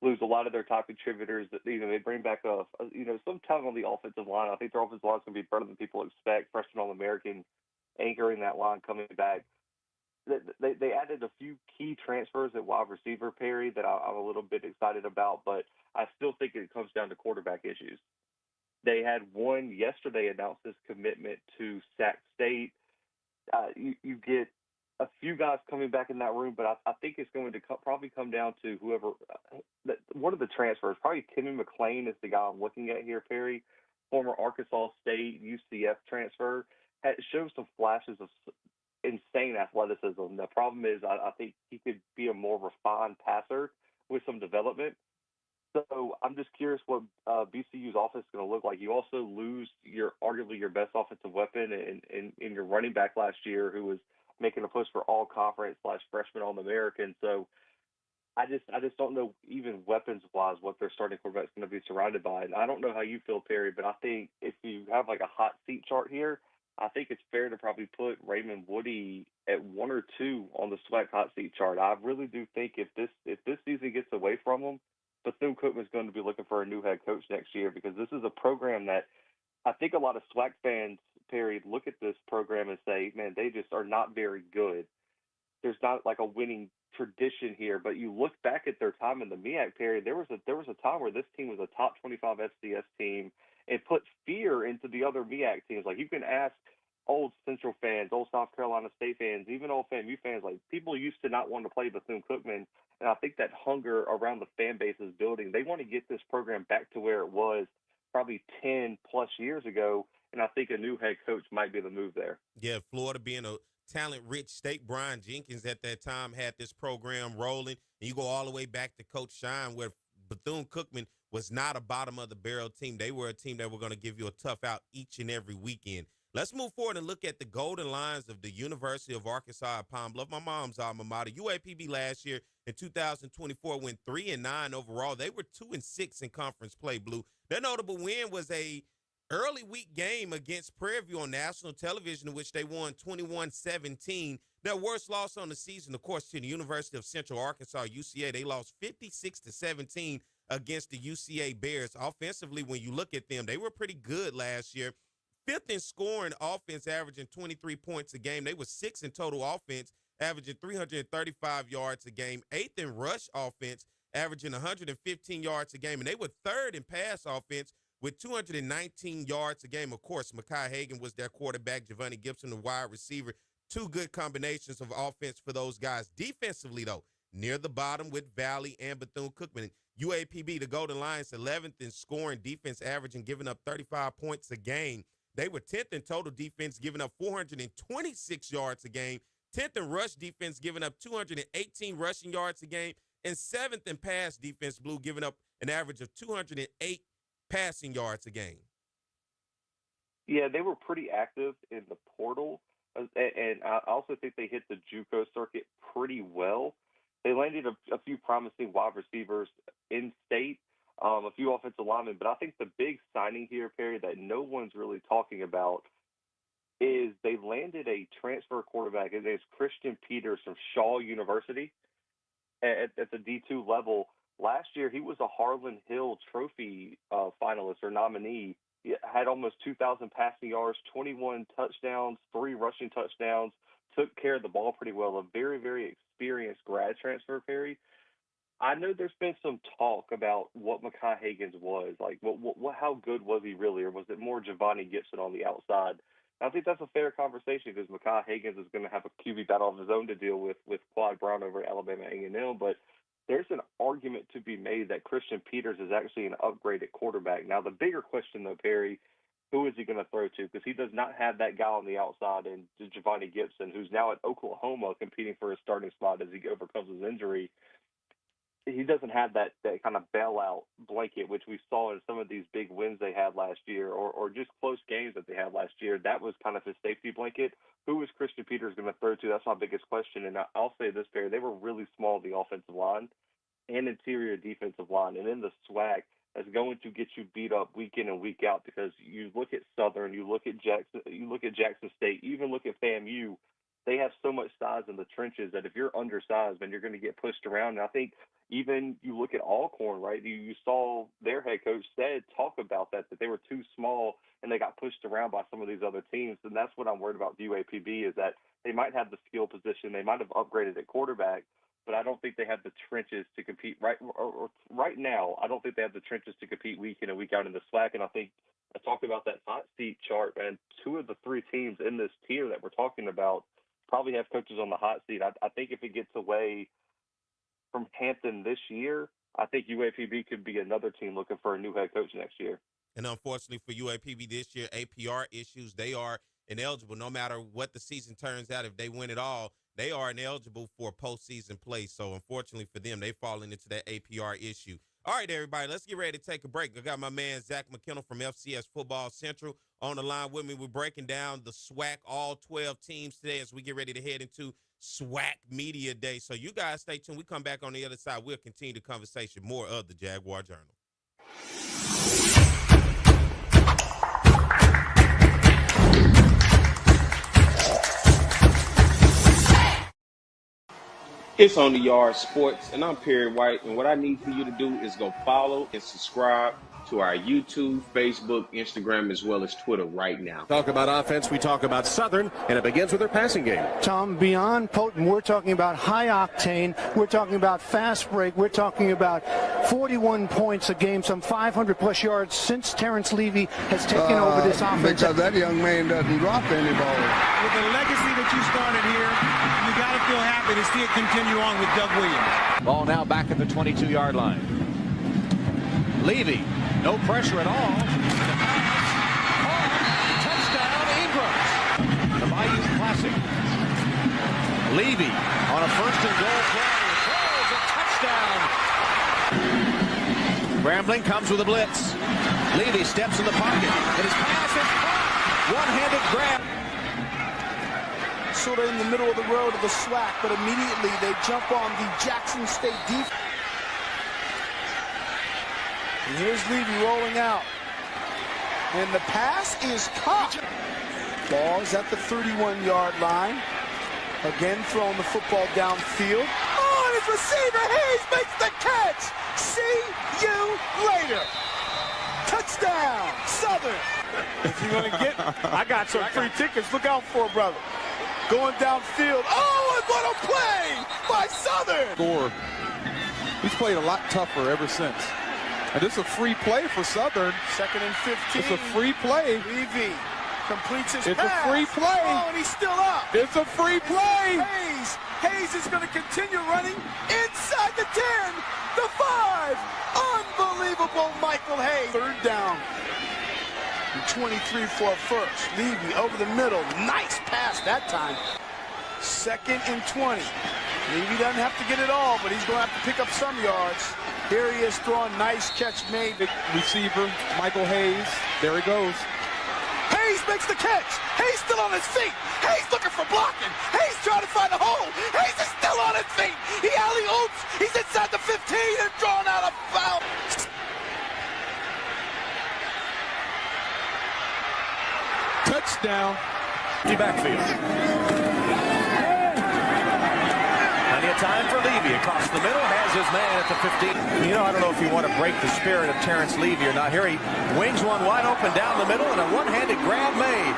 Lose a lot of their top contributors. That they bring back some talent on the offensive line. I think their offensive line is going to be better than people expect. Freshman All-American anchoring that line coming back. They added a few key transfers at wide receiver, Perry, that I'm a little bit excited about, but I still think it comes down to quarterback issues. They had one yesterday announce his commitment to Sac State. You get a few guys coming back in that room, but I think it's going to probably come down to whoever one of the transfers. Probably Timmy McClain is the guy I'm looking at here, Perry, former Arkansas State UCF transfer. Shows some flashes of insane athleticism. The problem is I think he could be a more refined passer with some development. So I'm just curious what BCU's offense is going to look like. You also lose arguably your best offensive weapon in your running back last year, who was making a push for all conference / freshman All-American. So I just don't know, even weapons wise, what their starting quarterback is going to be surrounded by. And I don't know how you feel, Perry, but I think if you have like a hot seat chart here, I think it's fair to probably put Raymond Woody at 1 or 2 on the SWAC hot seat chart. I really do think if this season gets away from them, Bethune-Cookman is going to be looking for a new head coach next year, because this is a program that I think a lot of SWAC fans, Perry, look at this program and say, man, they just are not very good. There's not like a winning tradition here, but you look back at their time in the MEAC period, there was a time where this team was a top 25 FCS team and put fear into the other MEAC teams. Like, you can ask old Central fans, old South Carolina State fans, even old FAMU fans, like, people used to not want to play Bethune-Cookman, and I think that hunger around the fan base is building. They want to get this program back to where it was probably 10 plus years ago, and I think a new head coach might be the move there. Yeah, Florida being a talent-rich state, Brian Jenkins at that time had this program rolling, and you go all the way back to Coach Shine, where Bethune-Cookman was not a bottom-of-the-barrel team. They were a team that were going to give you a tough out each and every weekend. Let's move forward and look at the Golden Lions of the University of Arkansas at Pine Bluff, my mom's alma mater. UAPB last year in 2024 went 3-9 overall. They were 2-6 in conference play, Blue. Their notable win was a early week game against Prairie View on national television, in which they won 21-17. Their worst loss on the season, of course, to the University of Central Arkansas, UCA. They lost 56-17 against the UCA Bears. Offensively, when you look at them, they were pretty good last year. 5th in scoring offense, averaging 23 points a game. They were 6th in total offense, averaging 335 yards a game. 8th in rush offense, averaging 115 yards a game. And they were 3rd in pass offense with 219 yards a game. Of course, Mekhi Hagan was their quarterback, Giovanni Gibson, the wide receiver. 2 good combinations of offense for those guys. Defensively, though, near the bottom with Valley and Bethune-Cookman. UAPB, the Golden Lions, 11th in scoring defense, averaging giving up 35 points a game. They were 10th in total defense, giving up 426 yards a game. 10th in rush defense, giving up 218 rushing yards a game. And 7th in pass defense, Blue, giving up an average of 208 passing yards a game. Yeah, they were pretty active in the portal. And I also think they hit the JUCO circuit pretty well. They landed a few promising wide receivers in state, a few offensive linemen. But I think the big signing here, Perry, that no one's really talking about is they landed a transfer quarterback. His name is Christian Peters from Shaw University at the D2 level. Last year, he was a Harlan Hill Trophy finalist or nominee. He had almost 2,000 passing yards, 21 touchdowns, 3 rushing touchdowns, took care of the ball pretty well. A very, very experienced grad transfer, Perry. I know there's been some talk about what Mekhi Hagan's was. Like, how good was he really, or was it more Giovanni Gibson on the outside? I think that's a fair conversation because Mekhi Hagan is going to have a QB battle of his own to deal with Quad Brown over at Alabama A&M, but there's an argument to be made that Christian Peters is actually an upgraded quarterback. Now, the bigger question, though, Perry, who is he going to throw to? Because he does not have that guy on the outside in Giovanni Gibson, who's now at Oklahoma competing for his starting spot as he overcomes his injury. He doesn't have that kind of bailout blanket, which we saw in some of these big wins they had last year or just close games that they had last year. That was kind of his safety blanket. Who is Christian Peters going to throw to? That's my biggest question. And I'll say this, Perry, they were really small, the offensive line and interior defensive line. And in the SWAC, that's going to get you beat up week in and week out because you look at Southern, you look at Jackson State, even look at FAMU. They have so much size in the trenches that if you're undersized, then you're going to get pushed around. And I think even you look at Alcorn, right? You saw their head coach talk about that they were too small and they got pushed around by some of these other teams. And that's what I'm worried about UAPB is that they might have the skill position. They might have upgraded at quarterback, but I don't think they have the trenches to compete right now. I don't think they have the trenches to compete week in and week out in the SWAC. And I think I talked about that hot seat chart, and 2 of the 3 teams in this tier that we're talking about probably have coaches on the hot seat. I think if it gets away from Hampton this year, I think UAPB could be another team looking for a new head coach next year. And unfortunately for UAPB this year, APR issues, they are ineligible no matter what the season turns out. If they win it all, they are ineligible for postseason play. So unfortunately for them, they've fallen into that APR issue. All right, everybody, let's get ready to take a break. I got my man Zach McKinnell from FCS Football Central on the line with me. We're breaking down the SWAC, all 12 teams today as we get ready to head into SWAC Media Day. So you guys stay tuned. We come back on the other side. We'll continue the conversation. More of the Jaguar Journal. It's On the Yard Sports, and I'm Perry White, and what I need for you to do is go follow and subscribe to our YouTube, Facebook, Instagram, as well as Twitter right now. Talk about offense, we talk about Southern, and it begins with their passing game. Tom, beyond potent, we're talking about high octane, we're talking about fast break, we're talking about 41 points a game, some 500-plus yards since Terrence Levy has taken over this offense. Because that young man doesn't drop any ball. With the legacy that you started here, you got to feel happy to see it continue on with Doug Williams. Ball now back at the 22-yard line. Levy, no pressure at all. Touchdown, Ingram. The Bayou Classic. Levy on a first and goal play. Throws a touchdown. Grambling comes with a blitz. Levy steps in the pocket. And his pass is caught. One-handed grab. Sort of in the middle of the road of the SWAC, but immediately they jump on the Jackson State defense. And here's Levy rolling out. And the pass is caught. Ball is at the 31-yard line. Again throwing the football downfield. Oh, and his receiver Hayes makes the catch. See you later. Touchdown, Southern. If you're going to get, I got some free tickets. Look out for it, brother. Going downfield. Oh, and what a play by Southern. Score. He's played a lot tougher ever since. And this is a free play for Southern. 2nd and 15. It's a free play. Levy completes his It's pass. a free play. Oh, and he's still up. It's a free play. Hayes is going to continue running inside the 10, the 5. Unbelievable Michael Hayes. 3rd down. 23 for a first. Levy over the middle. Nice pass that time. 2nd and 20. Levy doesn't have to get it all, but he's going to have to pick up some yards. Here he is throwing. Nice catch made. Big receiver, Michael Hayes. There he goes. Hayes makes the catch. Hayes still on his feet. Hayes looking for blocking. Hayes trying to find a hole. Hayes is still on his feet. He alley-oops. He's inside the 15 and drawn out a foul. Touchdown. The backfield. Plenty of time for Levy across the middle. Has his man at the 15. You know, I don't know if you want to break the spirit of Terrence Levy or not. Here he wings one wide open down the middle and a one-handed grab made.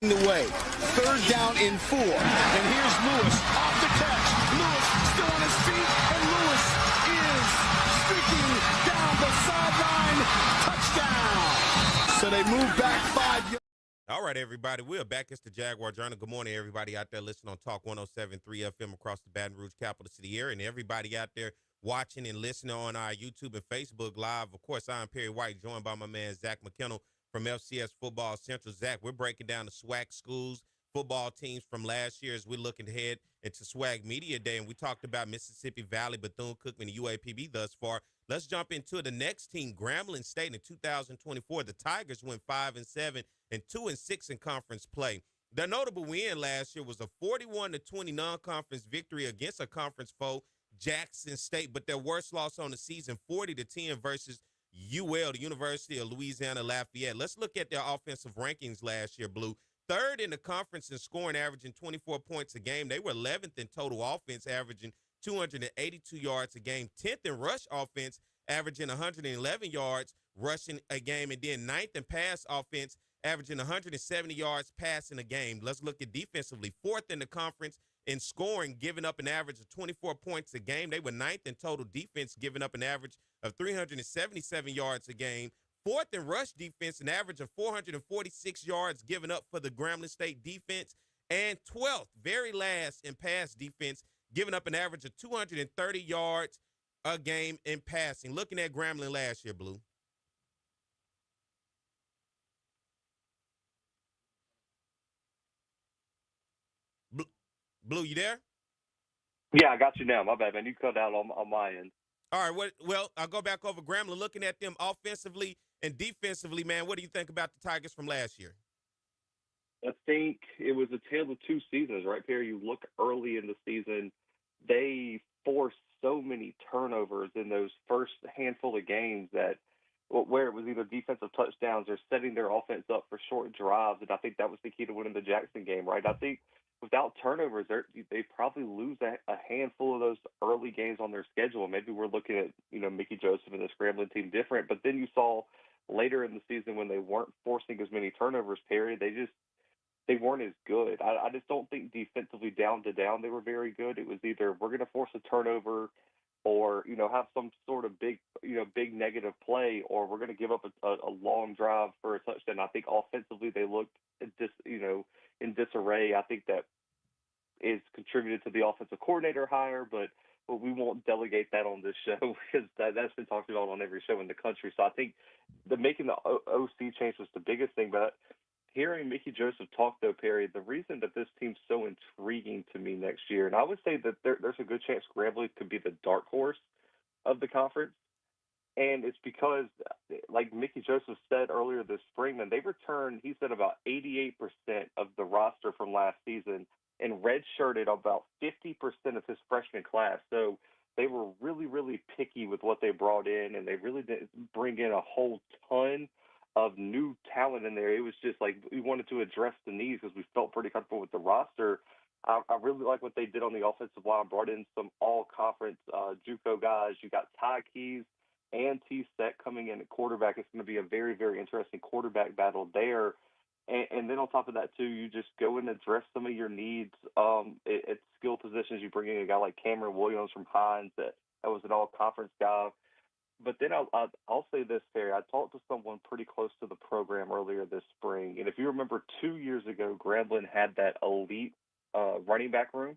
The way. 3rd down in 4. And here's Lewis off the catch. Lewis still on his feet. And Lewis is streaking down the sideline. Touchdown. So they move back 5 yards. All right, everybody, we're back. It's the Jaguar Journal. Good morning, everybody out there listening on Talk 107.3 FM across the Baton Rouge capital city area, and everybody out there watching and listening on our YouTube and Facebook Live. Of course, I'm Perry White, joined by my man Zach McKinnell from FCS Football Central. Zach, we're breaking down the SWAC schools, football teams from last year as we're looking ahead into SWAC Media Day, and we talked about Mississippi Valley, Bethune-Cookman, and UAPB thus far. Let's jump into the next team, Grambling State. In 2024, the Tigers went 5-7 and 2-6 in conference play. The notable win last year was a 41-20 non-conference victory against a conference foe, Jackson State, but their worst loss on the season, 40-10 versus UL, the University of Louisiana Lafayette. Let's look at their offensive rankings last year, Blue. 3rd in the conference in scoring, averaging 24 points a game. They were 11th in total offense, averaging 282 yards a game. 10th in rush offense, averaging 111 yards rushing a game. And then 9th in pass offense, averaging 170 yards passing a game. Let's look at defensively. 4th in the conference in scoring, giving up an average of 24 points a game. They were 9th in total defense, giving up an average of 377 yards a game. 4th in rush defense, an average of 446 yards given up for the Grambling State defense. And 12th, very last in pass defense, giving up an average of 230 yards a game in passing. Looking at Grambling last year, Blue. Blue, you there? Yeah, I got you now. My bad, man. You cut out on my end. All right. Well, I'll go back over Grambling. Looking at them offensively and defensively, man, what do you think about the Tigers from last year? I think it was a tale of two seasons, right, Perry? You look early in the season, they forced so many turnovers in those first handful of games that where it was either defensive touchdowns or setting their offense up for short drives, and I think that was the key to winning the Jackson game, right? I think without turnovers, they probably lose a handful of those early games on their schedule. Maybe we're looking at Mickey Joseph and the scrambling team different, but then you saw later in the season when they weren't forcing as many turnovers, Perry, they weren't as good. I just don't think defensively down to down they were very good. It was either we're going to force a turnover or, have some sort of big negative play, or we're going to give up a long drive for a touchdown. I think offensively they looked in disarray. I think that is contributed to the offensive coordinator hire, but we won't delegate that on this show because that's been talked about on every show in the country. So I think making the OC change was the biggest thing, but hearing Mickey Joseph talk, though, Perry, the reason that this team's so intriguing to me next year, and I would say that there's a good chance Grambling could be the dark horse of the conference, and it's because, like Mickey Joseph said earlier this spring, man, they returned, he said, about 88% of the roster from last season and redshirted about 50% of his freshman class. So they were really, really picky with what they brought in, and they really didn't bring in a whole ton of new talent in there. It was just like we wanted to address the needs because we felt pretty comfortable with the roster. I really like what they did on the offensive line, brought in some all-conference JUCO guys. You got Ty Keys and T-Set coming in at quarterback. It's going to be a very, very interesting quarterback battle there. And then on top of that, too, you just go and address some of your needs at skill positions. You bring in a guy like Cameron Williams from Hines that was an all-conference guy. But then I'll say this, Terry. I talked to someone pretty close to the program earlier this spring, and if you remember 2 years ago, Grambling had that elite running back room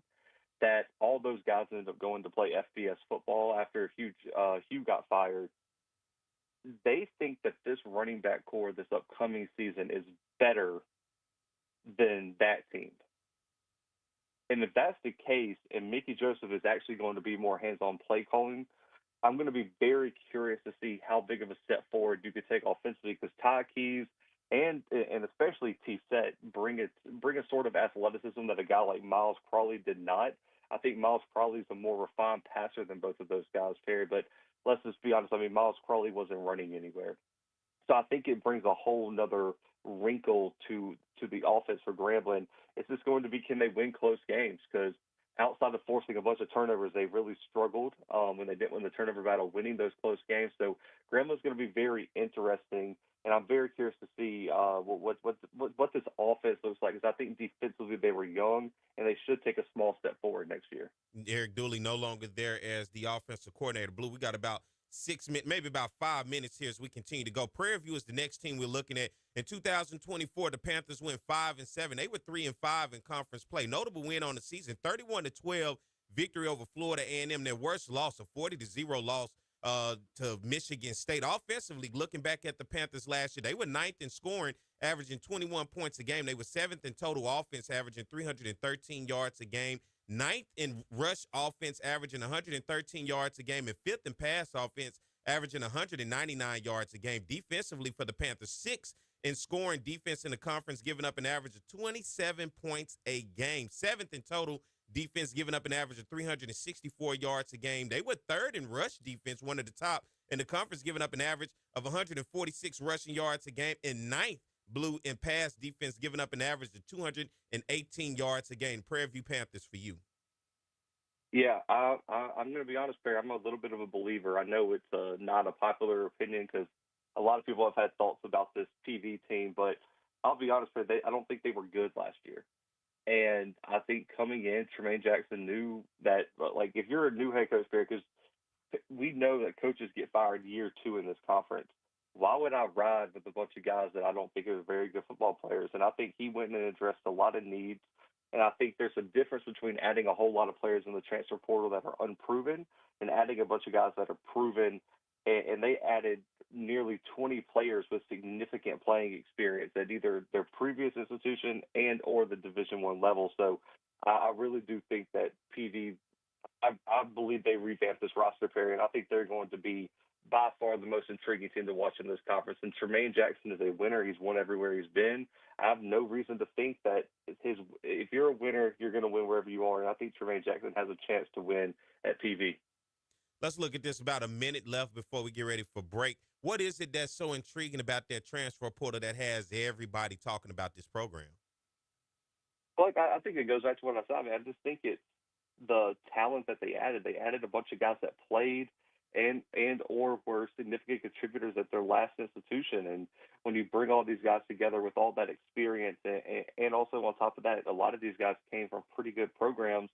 that all those guys ended up going to play FBS football after Hugh got fired. They think that this running back core this upcoming season is better than that team. And if that's the case, and Mickey Joseph is actually going to be more hands-on play calling, I'm going to be very curious to see how big of a step forward you could take offensively because Ty Keys and especially T-Set bring a sort of athleticism that a guy like Miles Crawley did not. I think Miles Crawley is a more refined passer than both of those guys, Perry. But let's just be honest. I mean, Miles Crawley wasn't running anywhere. So I think it brings a whole nother wrinkle to the offense for Grambling. It's just going to be, can they win close games? Because outside of forcing a bunch of turnovers, they really struggled when they didn't win the turnover battle, winning those close games. So Grambling's going to be very interesting, and I'm very curious to see what this offense looks like. Because I think defensively they were young, and they should take a small step forward next year. Eric Dooley no longer there as the offensive coordinator. Blue, we got about 6 minutes, maybe about 5 minutes here as we continue to go. Prairie View is the next team we're looking at. In 2024, the Panthers went 5-7. They were 3-5 in conference play. Notable win on the season, 31-12 victory over Florida A&M. Their worst loss, a 40-0 loss to Michigan State. Offensively, looking back at the Panthers last year, they were 9th in scoring, averaging 21 points a game. They were 7th in total offense, averaging 313 yards a game. 9th in rush offense, averaging 113 yards a game, and 5th in pass offense, averaging 199 yards a game. Defensively for the Panthers, 6th in scoring defense in the conference, giving up an average of 27 points a game. 7th in total defense, giving up an average of 364 yards a game. They were 3rd in rush defense, one of the top in the conference, giving up an average of 146 rushing yards a game, and 9th Blue in pass defense, giving up an average of 218 yards a game. Prairie View Panthers for you. Yeah, I'm going to be honest, Perry. I'm a little bit of a believer. I know it's not a popular opinion because a lot of people have had thoughts about this PV team, but I'll be honest, Perry, I don't think they were good last year. And I think coming in, Tremaine Jackson knew that, like, if you're a new head coach, Perry, because we know that coaches get fired year 2 in this conference. Why would I ride with a bunch of guys that I don't think are very good football players? And I think he went and addressed a lot of needs. And I think there's a difference between adding a whole lot of players in the transfer portal that are unproven and adding a bunch of guys that are proven. And they added nearly 20 players with significant playing experience at either their previous institution and or the Division I level. So I really do think that PV I believe they revamped this roster, Perry, and I think they're going to be by far the most intriguing team to watch in this conference. And Tremaine Jackson is a winner. He's won everywhere he's been. I have no reason to think that if you're a winner, you're going to win wherever you are. And I think Tremaine Jackson has a chance to win at PV. Let's look at this. About a minute left before we get ready for break. What is it that's so intriguing about that transfer portal that has everybody talking about this program? Like, I think it goes back to what I said. I mean, I just think it's the talent that they added. They added a bunch of guys that played and or were significant contributors at their last institution. And when you bring all these guys together with all that experience, and also on top of that, a lot of these guys came from pretty good programs.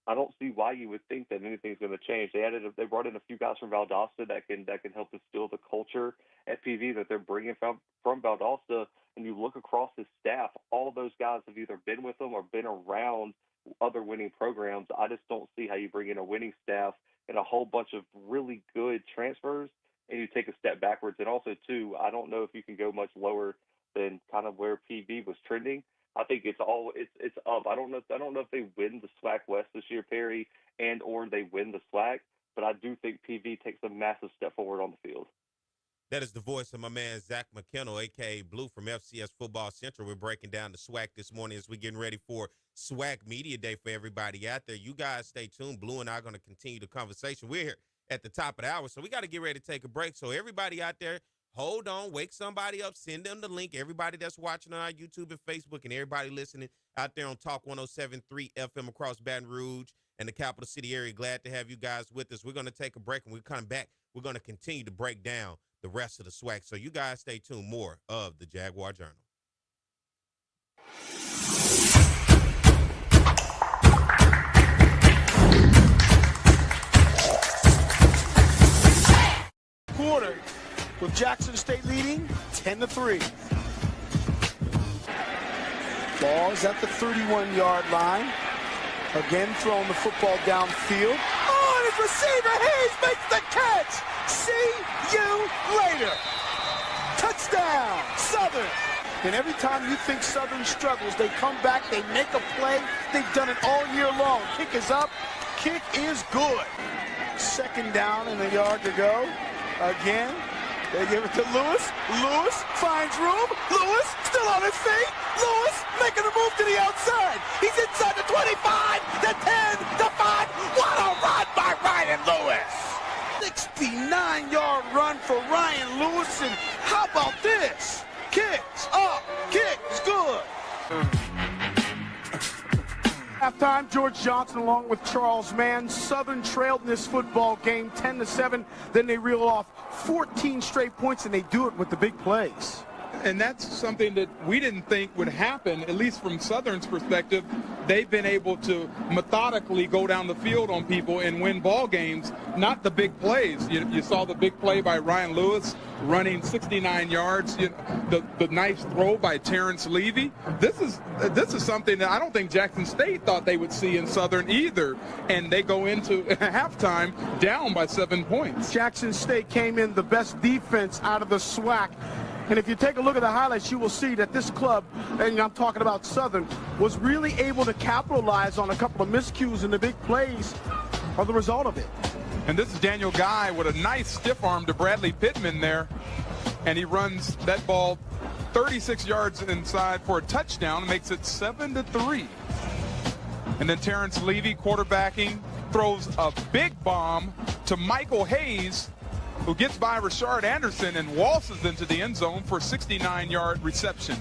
I don't see why you would think that anything's going to change. They brought in a few guys from Valdosta that can help instill the culture at PV that they're bringing from Valdosta. And you look across his staff, all of those guys have either been with them or been around other winning programs. I just don't see how you bring in a winning staff and a whole bunch of really good transfers and you take a step backwards. And also, too, I don't know if you can go much lower than kind of where PV was trending. I think it's up. I don't know if they win the SWAC West this year, Perry, and or they win the SWAC, but I do think PV takes a massive step forward on the field. That is the voice of my man, Zach McKinnell, a.k.a. Blue from FCS Football Central. We're breaking down the SWAC this morning as we're getting ready for SWAC Media Day for everybody out there. You guys stay tuned. Blue and I are going to continue the conversation. We're here at the top of the hour, so we got to get ready to take a break. So everybody out there, hold on, wake somebody up, send them the link. Everybody that's watching on our YouTube and Facebook and everybody listening out there on Talk 107.3 FM across Baton Rouge and the capital city area, glad to have you guys with us. We're going to take a break, and when we come back, we're going to continue to break down the rest of the SWAC. So you guys stay tuned. More of the Jaguar Journal. Quarter with Jackson State leading 10-3. Ball is at the 31-yard line. Again throwing the football downfield. Oh, and his receiver Hayes makes the catch. See you later. Touchdown, Southern. And every time you think Southern struggles, they come back, they make a play. They've done it all year long. Kick is up. Kick is good. Second down and a yard to go. Again, they give it to Lewis. Lewis finds room. Lewis still on his feet. Lewis making a move to the outside. He's inside the 25, the 10, the 5. What a run by Ryan Lewis. 69-yard run for Ryan Lewis. And how about this? Kicks up. Kicks good. Halftime, George Johnson along with Charles Mann. Southern trailed in this football game 10-7. Then they reel off 14 straight points, and they do it with the big plays. And that's something that we didn't think would happen, at least from Southern's perspective. They've been able to methodically go down the field on people and win ball games, not the big plays. You saw the big play by Ryan Lewis running 69 yards, the nice throw by Terrence Levy. This is something that I don't think Jackson State thought they would see in Southern either, and they go into halftime down by 7 points. Jackson State came in the best defense out of the SWAC. And if you take a look at the highlights, you will see that this club, and I'm talking about Southern, was really able to capitalize on a couple of miscues, and the big plays are the result of it. And this is Daniel Guy with a nice stiff arm to Bradley Pittman there. And he runs that ball 36 yards inside for a touchdown and makes it 7-3. And then Terrence Levy, quarterbacking, throws a big bomb to Michael Hayes, who gets by Rashard Anderson and waltzes into the end zone for a 69-yard reception.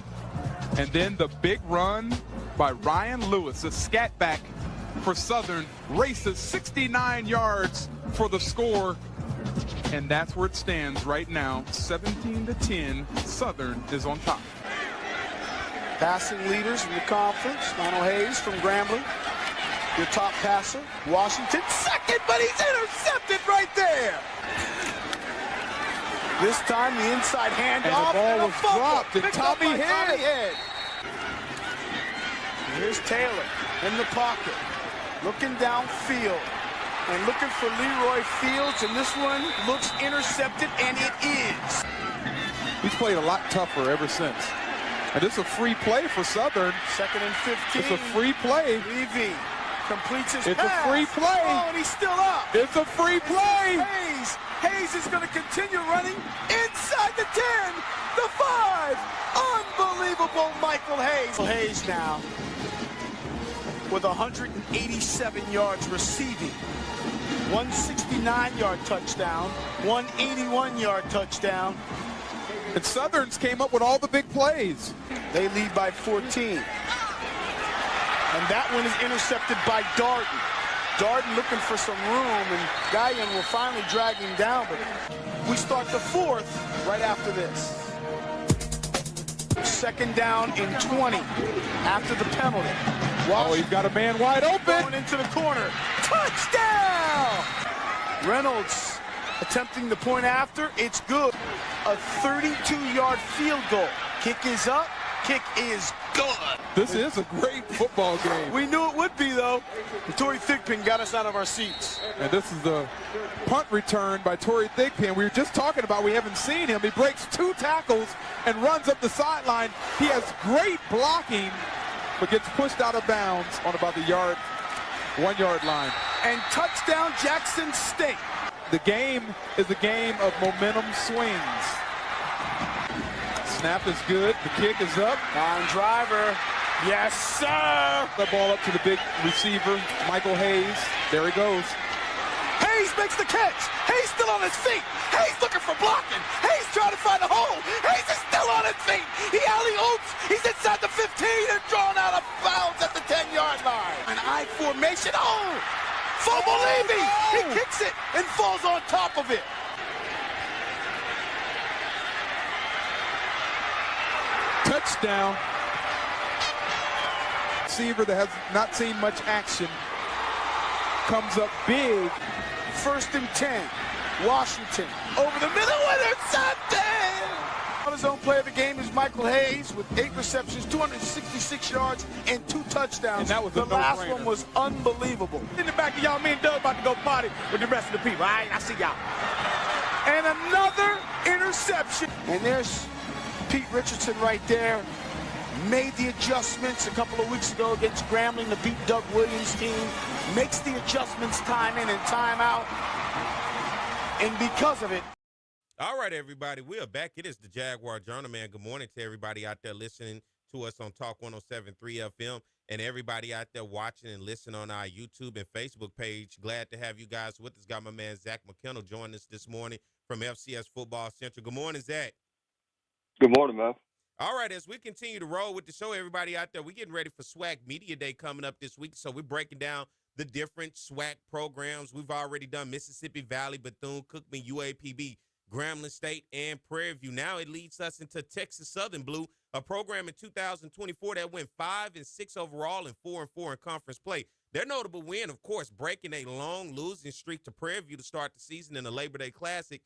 And then the big run by Ryan Lewis, a scat back for Southern, races 69 yards for the score. And that's where it stands right now, 17-10. Southern is on top. Passing leaders in the conference, Lionel Hayes from Grambling, your top passer. Washington second, but he's intercepted right there. This time the inside handoff, and the ball was dropped, and Tommy Head. Here's Taylor in the pocket, looking downfield and looking for Leroy Fields, and this one looks intercepted, and it is. He's played a lot tougher ever since. And it's a free play for Southern. 2nd and 15. It's a free play. Levy Completes his It's pass. a free play. Oh, and he's still up. It's a free play. Hayes is going to continue running inside the 10, the 5. Unbelievable Michael Hayes. Hayes now with 187 yards receiving. 169-yard touchdown, 181-yard touchdown. And Southern's came up with all the big plays. They lead by 14. And that one is intercepted by Darden. Darden looking for some room, and Guyan will finally drag him down. But we start the fourth right after this. Second down and 20 after the penalty. Oh, he's got a man wide open. Going into the corner. Touchdown! Reynolds attempting the point after. It's good. A 32-yard field goal. Kick is up. Kick is good. This is a great football game. We knew it would be, though. And Torrey Thigpen got us out of our seats. And this is the punt return by Torrey Thigpen. We were just talking about we haven't seen him. He breaks 2 tackles and runs up the sideline. He has great blocking, but gets pushed out of bounds on about the 1 yard line. And touchdown Jackson State. The game is a game of momentum swings. Snap is good. The kick is up. On driver. Yes, sir. The ball up to the big receiver, Michael Hayes. There he goes. Hayes makes the catch. Hayes still on his feet. Hayes looking for blocking. Hayes trying to find a hole. Hayes is still on his feet. He alley-oops. He's inside the 15 and drawn out of bounds at the 10-yard line. An I formation. Oh! Fumble Levy. He kicks it and falls on top of it. Touchdown. Receiver that has not seen much action comes up big. 1st and 10. Washington over the middle, intercepted! On his own play of the game is Michael Hayes with 8 receptions, 266 yards, and 2 touchdowns. And that was the a last no-brainer. one was unbelievable. In the back of y'all, me and Doug about to go party with the rest of the people. All right, I see y'all. And another interception. And there's Pete Richardson right there. Made the adjustments a couple of weeks ago against Grambling to beat Doug Williams' team. Makes the adjustments time in and time out. And because of it. All right, everybody, we are back. It is the Jaguar Journal, man. Good morning to everybody out there listening to us on Talk 107.3 FM and everybody out there watching and listening on our YouTube and Facebook page. Glad to have you guys with us. Got my man Zach McKinnell joining us this morning from FCS Football Central. Good morning, Zach. Good morning, man. All right, as we continue to roll with the show, everybody out there, we're getting ready for SWAC Media Day coming up this week. So we're breaking down the different SWAC programs. We've already done Mississippi Valley, Bethune-Cookman, UAPB, Grambling State, and Prairie View. Now it leads us into Texas Southern Blue, a program in 2024 that went 5-6 overall and 4-4 in conference play. Their notable win, of course, breaking a long losing streak to Prairie View to start the season in the Labor Day Classic.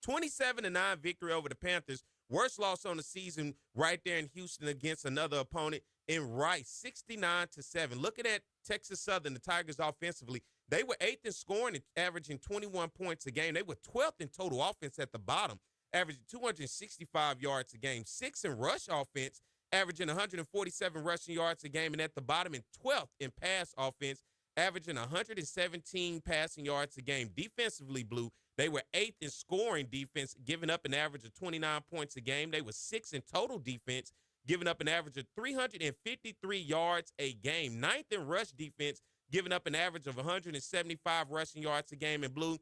27-9 victory over the Panthers. Worst loss on the season right there in Houston against another opponent in Rice, 69-7. Looking at Texas Southern, the Tigers offensively, they were 8th in scoring and averaging 21 points a game. They were 12th in total offense at the bottom, averaging 265 yards a game. 6th in rush offense, averaging 147 rushing yards a game. And at the bottom, and 12th in pass offense, averaging 117 passing yards a game. Defensively, Blue, they were 8th in scoring defense, giving up an average of 29 points a game. They were 6th in total defense, giving up an average of 353 yards a game. 9th in rush defense, giving up an average of 175 rushing yards a game. And Blue,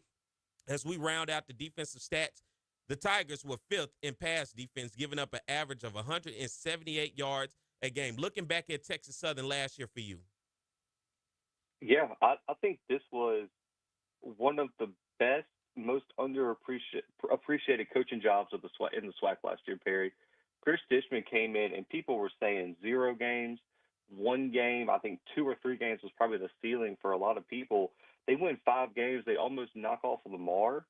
as we round out the defensive stats, the Tigers were 5th in pass defense, giving up an average of 178 yards a game. Looking back at Texas Southern last year for you. Yeah, I think this was one of the best, most underappreciated coaching jobs of in the SWAC last year, Perry. Chris Dishman came in, and people were saying 0 games, 1 game. I think 2 or 3 games was probably the ceiling for a lot of people. They win 5 games. They almost knock off Lamar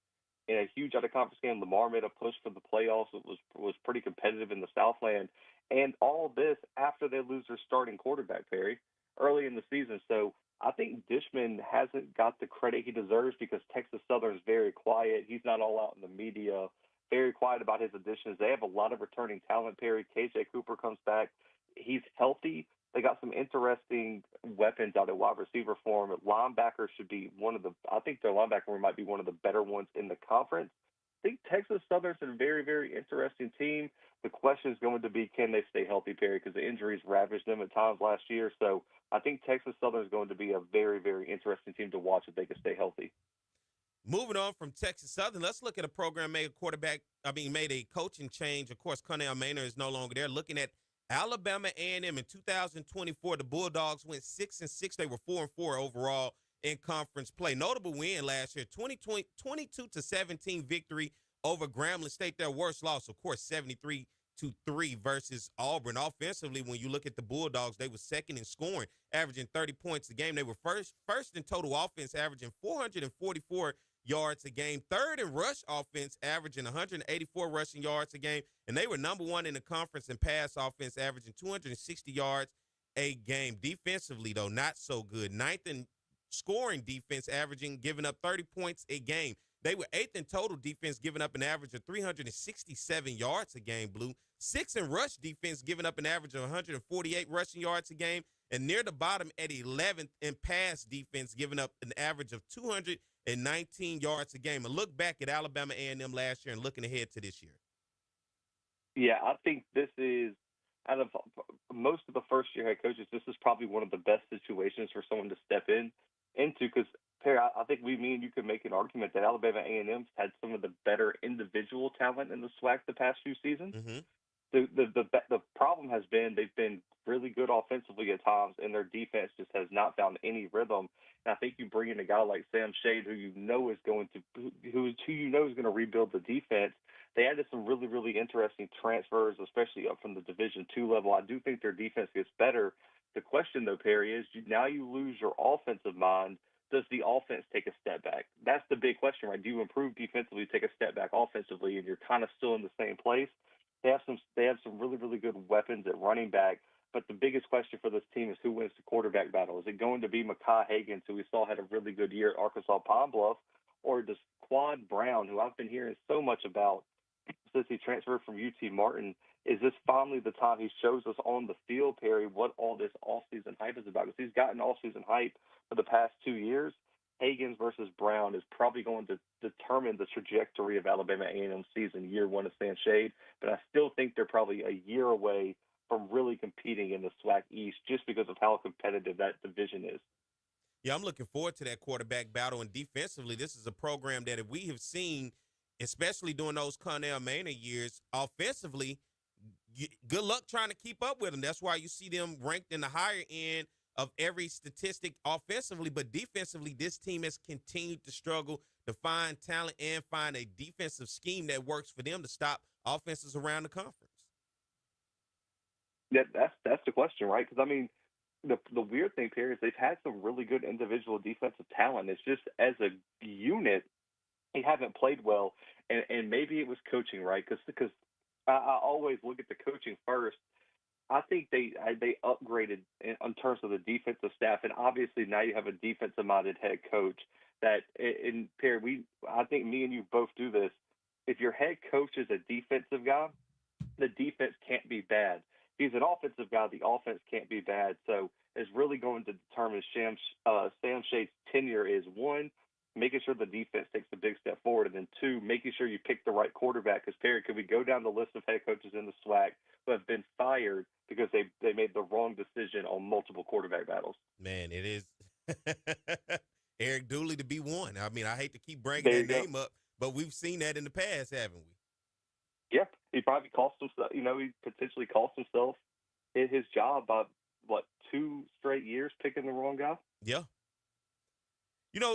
in a huge out-of-conference game. Lamar made a push for the playoffs. It was pretty competitive in the Southland. And all this after they lose their starting quarterback, Perry, early in the season. So I think Dishman hasn't got the credit he deserves because Texas Southern is very quiet. He's not all out in the media, very quiet about his additions. They have a lot of returning talent, Perry. KJ Cooper comes back. He's healthy, They got some interesting weapons out of wide receiver form. Linebackers should be I think their linebacker room might be one of the better ones in the conference. I think Texas Southern's a very, very interesting team. The question is going to be, can they stay healthy, Perry, because the injuries ravaged them at times last year. So I think Texas Southern is going to be a very, very interesting team to watch if they can stay healthy. Moving on from Texas Southern, let's look at a program made a coaching change. Of course, Connell Maynard is no longer there. Looking at Alabama A&M in 2024, the Bulldogs went 6-6. They were 4-4 overall in conference play. Notable win last year, 22-17 victory over Grambling State. Their worst loss, of course, 73-3 versus Auburn. Offensively, when you look at the Bulldogs, they were second in scoring, averaging 30 points a game. They were first in total offense, averaging 444 yards a game. Third in rush offense, averaging 184 rushing yards a game. And they were number one in the conference in pass offense, averaging 260 yards a game. Defensively, though, not so good. Ninth in scoring defense, giving up 30 points a game. They were eighth in total defense, giving up an average of 367 yards a game, Blue. Sixth in rush defense, giving up an average of 148 rushing yards a game. And near the bottom at 11th in pass defense, giving up an average of 219 yards a game. And look back at Alabama A&M last year and looking ahead to this year. Yeah, I think this is, out of most of the first-year head coaches, this is probably one of the best situations for someone to step into because, Perry, I think me and you could make an argument that Alabama A&M's had some of the better individual talent in the SWAC the past few seasons. Mm-hmm. The problem has been they've been really good offensively at times, and their defense just has not found any rhythm. And I think you bring in a guy like Sam Shade, who you know is going to rebuild the defense. They added some really, really interesting transfers, especially up from the Division II level. I do think their defense gets better. The question, though, Perry, is now you lose your offensive mind. Does the offense take a step back? That's the big question, right? Do you improve defensively, take a step back offensively, and you're kind of still in the same place? They have some really, really good weapons at running back, but the biggest question for this team is who wins the quarterback battle. Is it going to be Mekhi Higgins, who we saw had a really good year at Arkansas Pine Bluff, or does Quad Brown, who I've been hearing so much about since he transferred from UT Martin, is this finally the time he shows us on the field, Perry, what all this offseason hype is about? Because he's gotten offseason hype for the past 2 years. Higgins versus Brown is probably going to determine the trajectory of Alabama A&M season, year one of Sam Shade. But I still think they're probably a year away from really competing in the SWAC East just because of how competitive that division is. Yeah, I'm looking forward to that quarterback battle. And defensively, this is a program that if we have seen, especially during those Connell Maynard years, offensively, good luck trying to keep up with them. That's why you see them ranked in the higher end of every statistic offensively, but defensively, this team has continued to struggle to find talent and find a defensive scheme that works for them to stop offenses around the conference. That's the question, right? Because, I mean, the weird thing here is they've had some really good individual defensive talent. It's just as a unit, they haven't played well, and maybe it was coaching, right? Because I always look at the coaching first. I think they upgraded in terms of the defensive staff, and obviously now you have a defensive-minded head coach that, in Perry, I think me and you both do this. If your head coach is a defensive guy, the defense can't be bad. If he's an offensive guy, the offense can't be bad. So it's really going to determine Sam Shade's tenure is, one, making sure the defense takes a big step forward, and then two, making sure you pick the right quarterback. Because, Perry, could we go down the list of head coaches in the SWAC who have been fired because they made the wrong decision on multiple quarterback battles? Man, it is Eric Dooley to be one. I mean, I hate to keep bringing that name up, but we've seen that in the past, haven't we? Yeah, he probably cost himself. He potentially cost himself his job by 2 straight years picking the wrong guy. Yeah.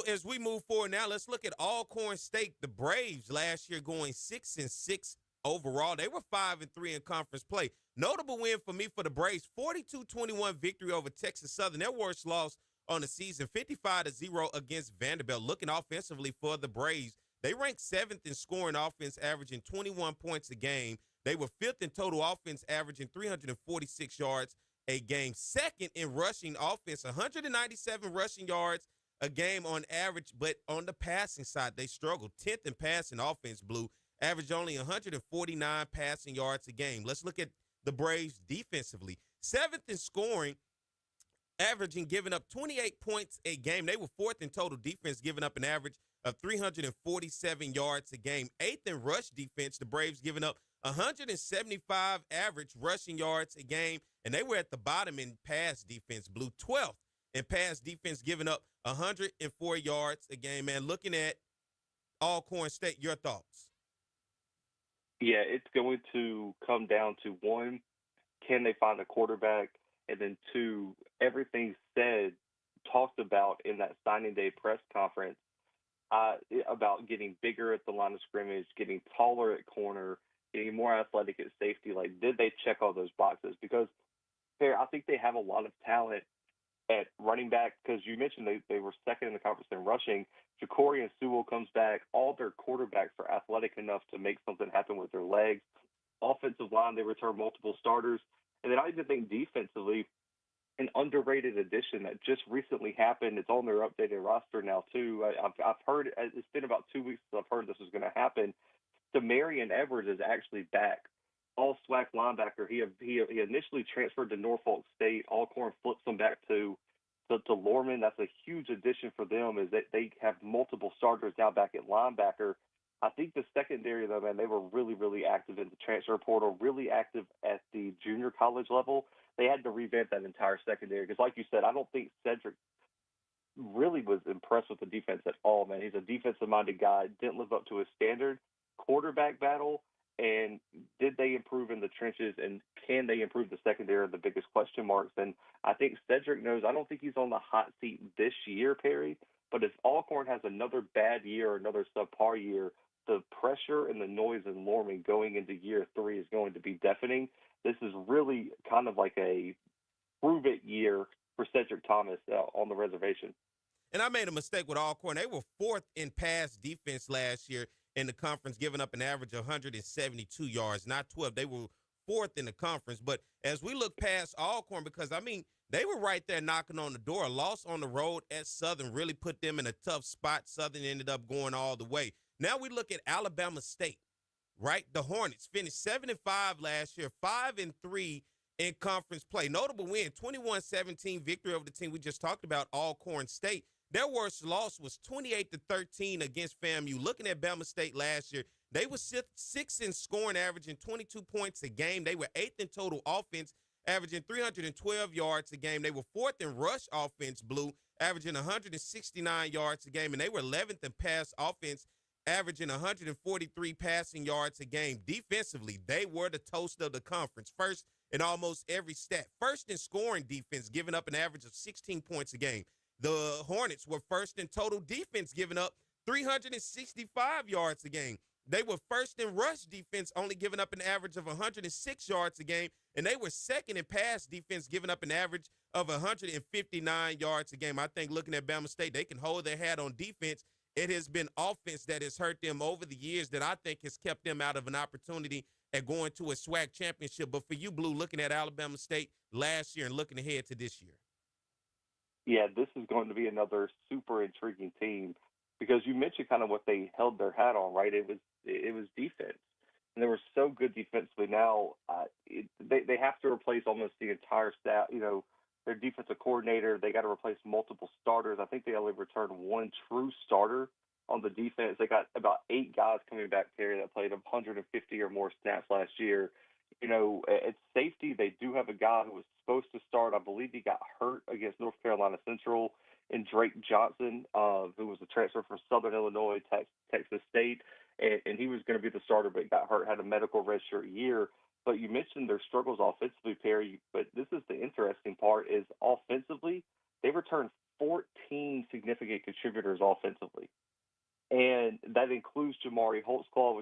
As we move forward now, let's look at Alcorn State. The Braves last year going 6-6 overall. They were 5-3 in conference play. Notable win for me for the Braves, 42-21 victory over Texas Southern. Their worst loss on the season, 55-0 against Vanderbilt. Looking offensively for the Braves, they ranked 7th in scoring offense, averaging 21 points a game. They were 5th in total offense, averaging 346 yards a game. 2nd in rushing offense, 197 rushing yards a game on average, but on the passing side, they struggled. 10th in passing offense, Blue, averaged only 149 passing yards a game. Let's look at the Braves defensively. 7th in scoring, averaging giving up 28 points a game. They were 4th in total defense, giving up an average of 347 yards a game. 8th in rush defense, the Braves giving up 175 average rushing yards a game, and they were at the bottom in pass defense. Blue 12th in pass defense, giving up 104 yards a game. Man, looking at Alcorn State, your thoughts? Yeah, it's going to come down to, one, can they find a quarterback? And then two, everything talked about in that signing day press conference about getting bigger at the line of scrimmage, getting taller at corner, getting more athletic at safety. Like, did they check all those boxes? Because I think they have a lot of talent at running back, because you mentioned they were second in the conference in rushing. Ja'Cory and Sewell comes back. All their quarterbacks are athletic enough to make something happen with their legs. Offensive line, they return multiple starters. And then I even think defensively, an underrated addition that just recently happened. It's on their updated roster now, too. I've heard, it's been about 2 weeks since I've heard this was going to happen. Demarion Edwards is actually back. All SWAC linebacker. He initially transferred to Norfolk State. Alcorn flips him back to Lorman. That's a huge addition for them, is that they have multiple starters now back at linebacker. I think the secondary, though, man, they were really, really active in the transfer portal, really active at the junior college level. They had to revamp that entire secondary because, like you said, I don't think Cedric really was impressed with the defense at all, man. He's a defensive-minded guy, didn't live up to his standard. Quarterback battle, and did they improve in the trenches, and can they improve the secondary, are the biggest question marks. And I think Cedric knows, I don't think he's on the hot seat this year, Perry, but if Alcorn has another bad year or another subpar year, the pressure and the noise in Lorman going into year 3 is going to be deafening. This is really kind of like a prove-it year for Cedric Thomas on the reservation. And I made a mistake with Alcorn. They were 4th in pass defense last year in the conference, giving up an average of 172 yards, not 12. They were 4th in the conference. But as we look past Alcorn, because, I mean, they were right there knocking on the door. A loss on the road at Southern really put them in a tough spot. Southern ended up going all the way. Now we look at Alabama State, right? The Hornets finished 7-5 last year, 5-3 in conference play. Notable win, 21-17 victory over the team we just talked about, Alcorn State. Their worst loss was 28-13 against FAMU. Looking at Bama State last year, they were 6th in scoring, averaging 22 points a game. They were 8th in total offense, averaging 312 yards a game. They were 4th in rush offense, Blue, averaging 169 yards a game. And they were 11th in pass offense, averaging 143 passing yards a game. Defensively, they were the toast of the conference. First in almost every stat. First in scoring defense, giving up an average of 16 points a game. The Hornets were first in total defense, giving up 365 yards a game. They were first in rush defense, only giving up an average of 106 yards a game. And they were second in pass defense, giving up an average of 159 yards a game. I think looking at Bama State, they can hold their hat on defense. It has been offense that has hurt them over the years that I think has kept them out of an opportunity at going to a SWAC championship. But for you, Blue, looking at Alabama State last year and looking ahead to this year. Yeah, this is going to be another super intriguing team because you mentioned kind of what they held their hat on, right? It was defense, and they were so good defensively. Now they have to replace almost the entire staff. You know, their defensive coordinator. They got to replace multiple starters. I think they only returned one true starter on the defense. They got about 8 guys coming back there that played 150 or more snaps last year. You know, at safety, they do have a guy who was supposed to start. I believe he got hurt against North Carolina Central, and Drake Johnson, who was a transfer from Southern Illinois, Texas State, and he was going to be the starter, but got hurt, had a medical redshirt year. But you mentioned their struggles offensively, Perry, but this is the interesting part is offensively, they returned 14 significant contributors offensively. And that includes Jamari Holtzclaw,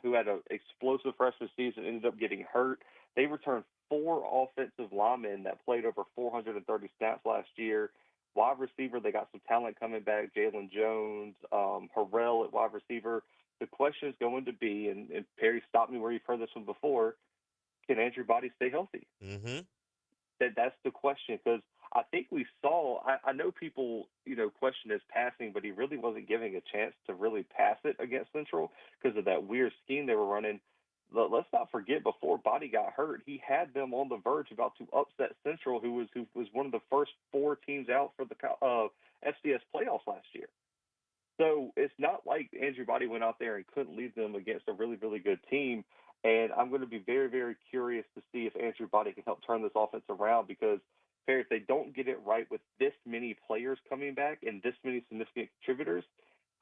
who had an explosive freshman season, ended up getting hurt. They returned 4 offensive linemen that played over 430 snaps last year. Wide receiver, they got some talent coming back, Jalen Jones, Harrell at wide receiver. The question is going to be, and Perry, stop me where you've heard this one before, can Andrew Body stay healthy? Mm-hmm. That's the question, because I think we saw – I know people, you know, question his passing, but he really wasn't giving a chance to really pass it against Central because of that weird scheme they were running. let's not forget, before Body got hurt, he had them on the verge about to upset Central, who was one of the first 4 teams out for the FCS playoffs last year. So it's not like Andrew Body went out there and couldn't lead them against a really, really good team. And I'm going to be very, very curious to see if Andrew Body can help turn this offense around, because if they don't get it right with this many players coming back and this many significant contributors,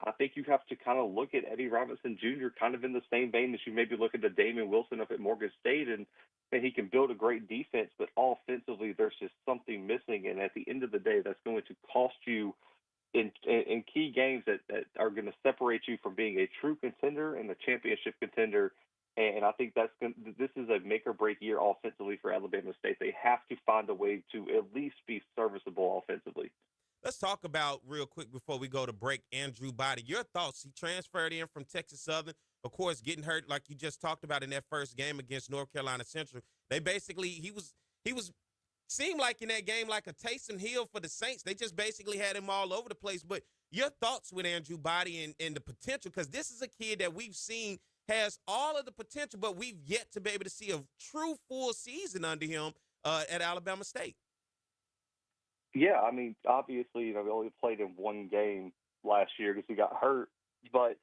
I think you have to kind of look at Eddie Robinson Jr. kind of in the same vein as you maybe look at the Damon Wilson up at Morgan State, and he can build a great defense, but offensively there's just something missing. And at the end of the day, that's going to cost you in key games that are going to separate you from being a true contender and a championship contender. And I think this is a make-or-break year offensively for Alabama State. They have to find a way to at least be serviceable offensively. Let's talk about, real quick before we go to break, Andrew Body. Your thoughts? He transferred in from Texas Southern, of course, getting hurt like you just talked about in that first game against North Carolina Central. They basically, he was seemed like in that game like a Taysom Hill for the Saints. They just basically had him all over the place. But your thoughts with Andrew Body and the potential, because this is a kid that we've seen has all of the potential, but we've yet to be able to see a true full season under him at Alabama State. Yeah, I mean, obviously, we only played in one game last year because he got hurt. But,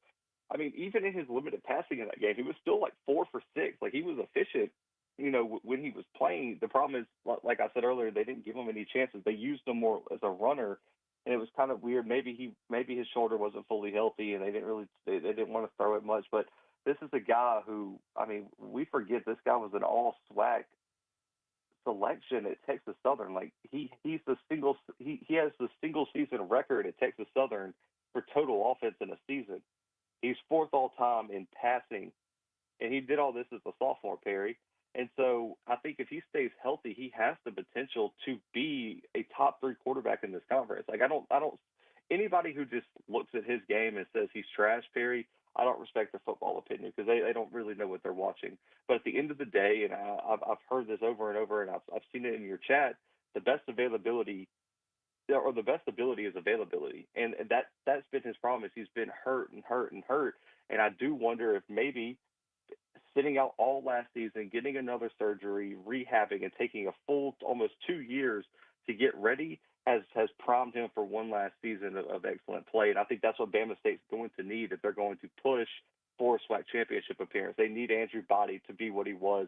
I mean, even in his limited passing in that game, he was still like 4 for 6. Like, he was efficient, when he was playing. The problem is, like I said earlier, they didn't give him any chances. They used him more as a runner, and it was kind of weird. Maybe his shoulder wasn't fully healthy, and they didn't want to throw it much. But this is a guy who, I mean, we forget this guy was an all SWAC selection at Texas Southern. Like he has the single season record at Texas Southern for total offense in a season. He's 4th all time in passing, and he did all this as a sophomore, Perry. And so I think if he stays healthy, he has the potential to be a top 3 quarterback in this conference. Like I don't anybody who just looks at his game and says he's trash, Perry, I don't respect their football opinion, because they don't really know what they're watching. But at the end of the day, and I've heard this over and over, and I've seen it in your chat, the best ability is availability. And that's been his problem. He's been hurt. And I do wonder if maybe sitting out all last season, getting another surgery, rehabbing, and taking a full almost 2 years to get ready has primed him for one last season of excellent play. And I think that's what Bama State's going to need if they're going to push for a SWAC championship appearance. They need Andrew Body to be what he was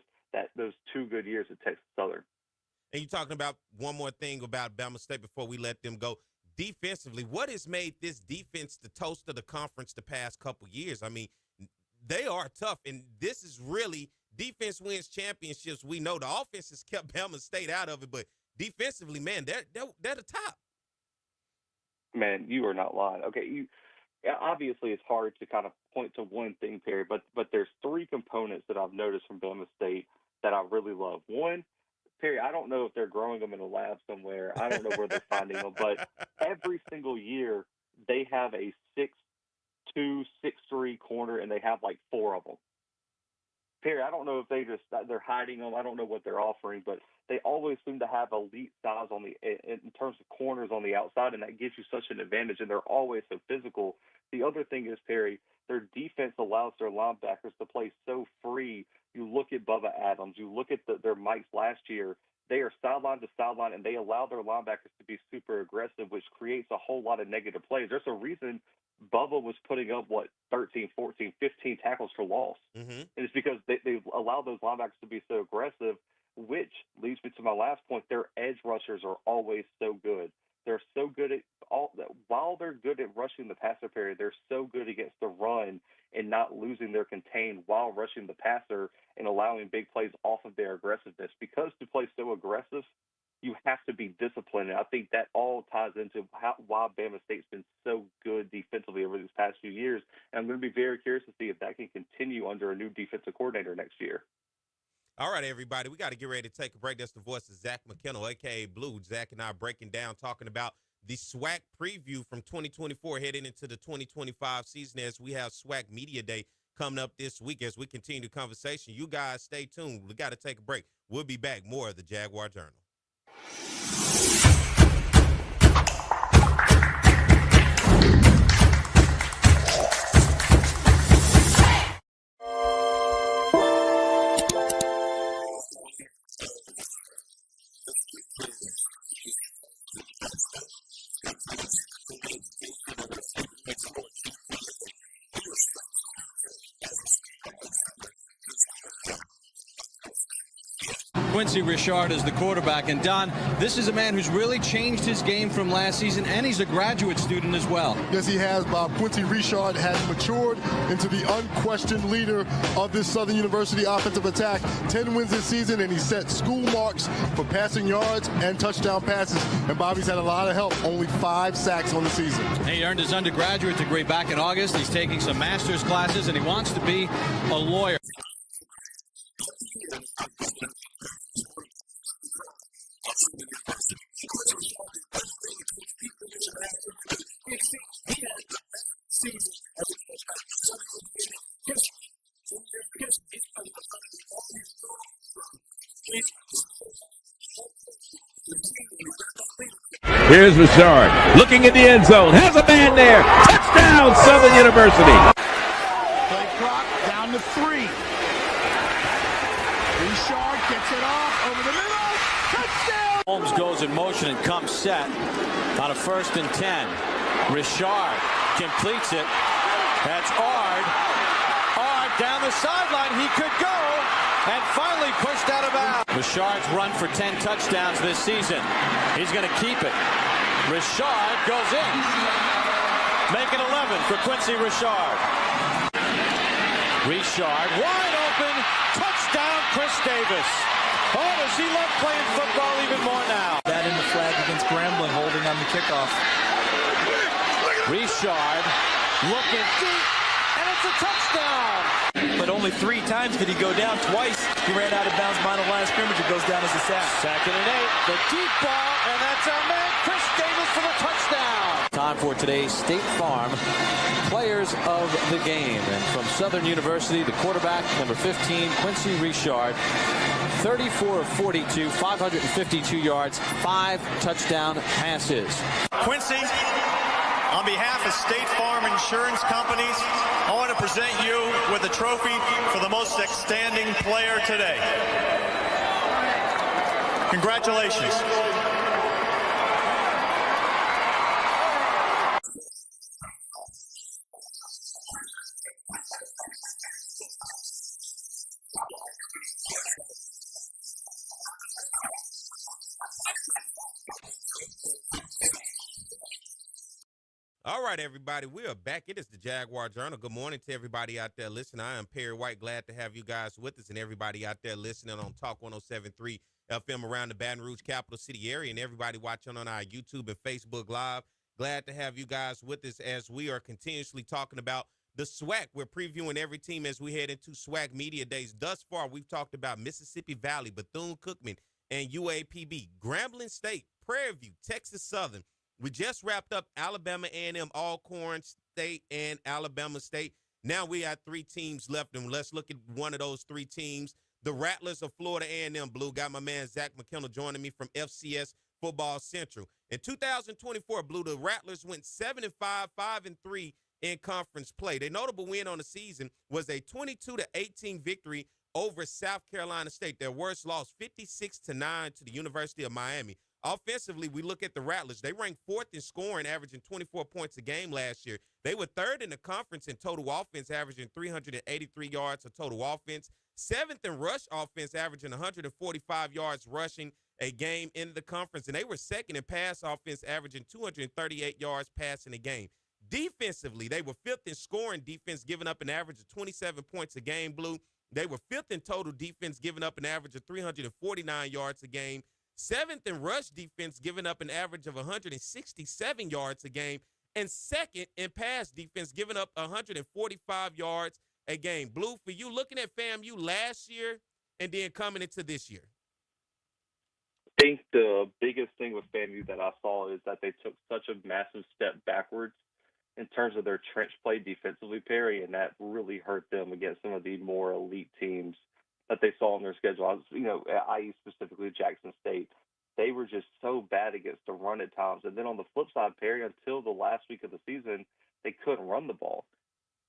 those 2 good years at Texas Southern. And you're talking about one more thing about Bama State before we let them go. Defensively, what has made this defense the toast of the conference the past couple years? I mean, they are tough, and this is really defense wins championships. We know the offense has kept Bama State out of it, but defensively, man, they're the top. Man, you are not lying. Okay, obviously it's hard to kind of point to one thing, Perry, but there's 3 components that I've noticed from Bama State that I really love. One, Perry, I don't know if they're growing them in a lab somewhere. I don't know where they're finding them, but every single year they have a 6'2", 6'3" corner, and they have like 4 of them. Perry, I don't know if they're hiding them. I don't know what they're offering, but they always seem to have elite size in terms of corners on the outside, and that gives you such an advantage, and they're always so physical. The other thing is, Perry, their defense allows their linebackers to play so free. You look at Bubba Adams, you look at their mics last year, they are sideline to sideline, and they allow their linebackers to be super aggressive, which creates a whole lot of negative plays. There's a reason Bubba was putting up, 13, 14, 15 tackles for loss. Mm-hmm. And it's because they allow those linebackers to be so aggressive, which leads me to my last point. Their edge rushers are always so good. They're so good while they're good at rushing the passer, Perry, they're so good against the run and not losing their contain while rushing the passer and allowing big plays off of their aggressiveness. Because to play so aggressive, you have to be disciplined. And I think that all ties into why Bama State's been so good defensively over these past few years. And I'm going to be very curious to see if that can continue under a new defensive coordinator next year. All right, everybody, we got to get ready to take a break. That's the voice of Zach McKinnell, a.k.a. Blue. Zach and I are breaking down, talking about the SWAC preview from 2024 heading into the 2025 season as we have SWAC Media Day coming up this week as we continue the conversation. You guys stay tuned. We got to take a break. We'll be back. More of the Jaguar Journal. Quincy Rashad is the quarterback. And Don, this is a man who's really changed his game from last season, and he's a graduate student as well. Yes, he has, Bob. Quincy Rashad has matured into the unquestioned leader of this Southern University offensive attack. 10 wins this season, and he set school marks for passing yards and touchdown passes. And Bobby's had a lot of help. Only 5 sacks on the season. He earned his undergraduate degree back in August. He's taking some master's classes, and he wants to be a lawyer. Here's Rashad looking in the end zone. Has a man there. Touchdown, Southern University. Play clock down to 3. Rashad gets it off over the middle. Touchdown! Holmes goes in motion and comes set on a 1st and 10. Rashad completes it. That's Ard. Ard down the sideline. He could go. And finally pushed out of bounds. Rashad's run for 10 touchdowns this season. He's going to keep it. Rashad goes in. Make it 11 for Quincy Rashad. Rashad wide open. Touchdown, Chris Davis. Oh, does he love playing football even more now? That in the flag against Grambling, holding on the kickoff. Rashad looking deep, and it's a touchdown. But only 3 times did he go down. Twice he ran out of bounds behind the line of scrimmage. It goes down as a sack. 2nd and 8. The deep ball, and that's our man, Chris Davis, for the touchdown. Time for today's State Farm Players of the Game. And from Southern University, the quarterback, number 15, Quincy Rashad, 34 of 42, 552 yards, 5 touchdown passes. Quincy, on behalf of State Farm Insurance Companies, I want to present you with a trophy for the most outstanding player today. Congratulations. All right, everybody, we are back. It is the Jaguar Journal. Good morning to everybody out there listening. I am Perry White. Glad to have you guys with us and everybody out there listening on Talk 107.3 FM around the Baton Rouge capital city area and everybody watching on our YouTube and Facebook Live. Glad to have you guys with us as we are continuously talking about the SWAC. We're previewing every team as we head into SWAC Media Days. Thus far, we've talked about Mississippi Valley, Bethune-Cookman, and UAPB, Grambling State, Prairie View, Texas Southern. We just wrapped up Alabama A&M, Alcorn State, and Alabama State. Now we have 3 teams left, and let's look at one of those 3 teams. The Rattlers of Florida A&M Blue. Got my man Zach McKenna joining me from FCS Football Central. In 2024, Blue, the Rattlers went 7-5, 5-3 in conference play. Their notable win on the season was a 22-18 victory over South Carolina State. Their worst loss, 56-9 to the University of Miami. Offensively, we look at the Rattlers. They ranked 4th in scoring, averaging 24 points a game last year. They were 3rd in the conference in total offense, averaging 383 yards of total offense. 7th in rush offense, averaging 145 yards rushing a game in the conference. And they were 2nd in pass offense, averaging 238 yards passing a game. Defensively, they were 5th in scoring defense, giving up an average of 27 points a game, Blue. They were 5th in total defense, giving up an average of 349 yards a game. 7th in rush defense, giving up an average of 167 yards a game, and 2nd in pass defense, giving up 145 yards a game. Blue, for you, looking at FAMU last year and then coming into this year. I think the biggest thing with FAMU that I saw is that they took such a massive step backwards in terms of their trench play defensively, Perry, and that really hurt them against some of the more elite teams that they saw on their schedule. I.e. specifically Jackson State. They were just so bad against the run at times. And then on the flip side, Perry, until the last week of the season, they couldn't run the ball.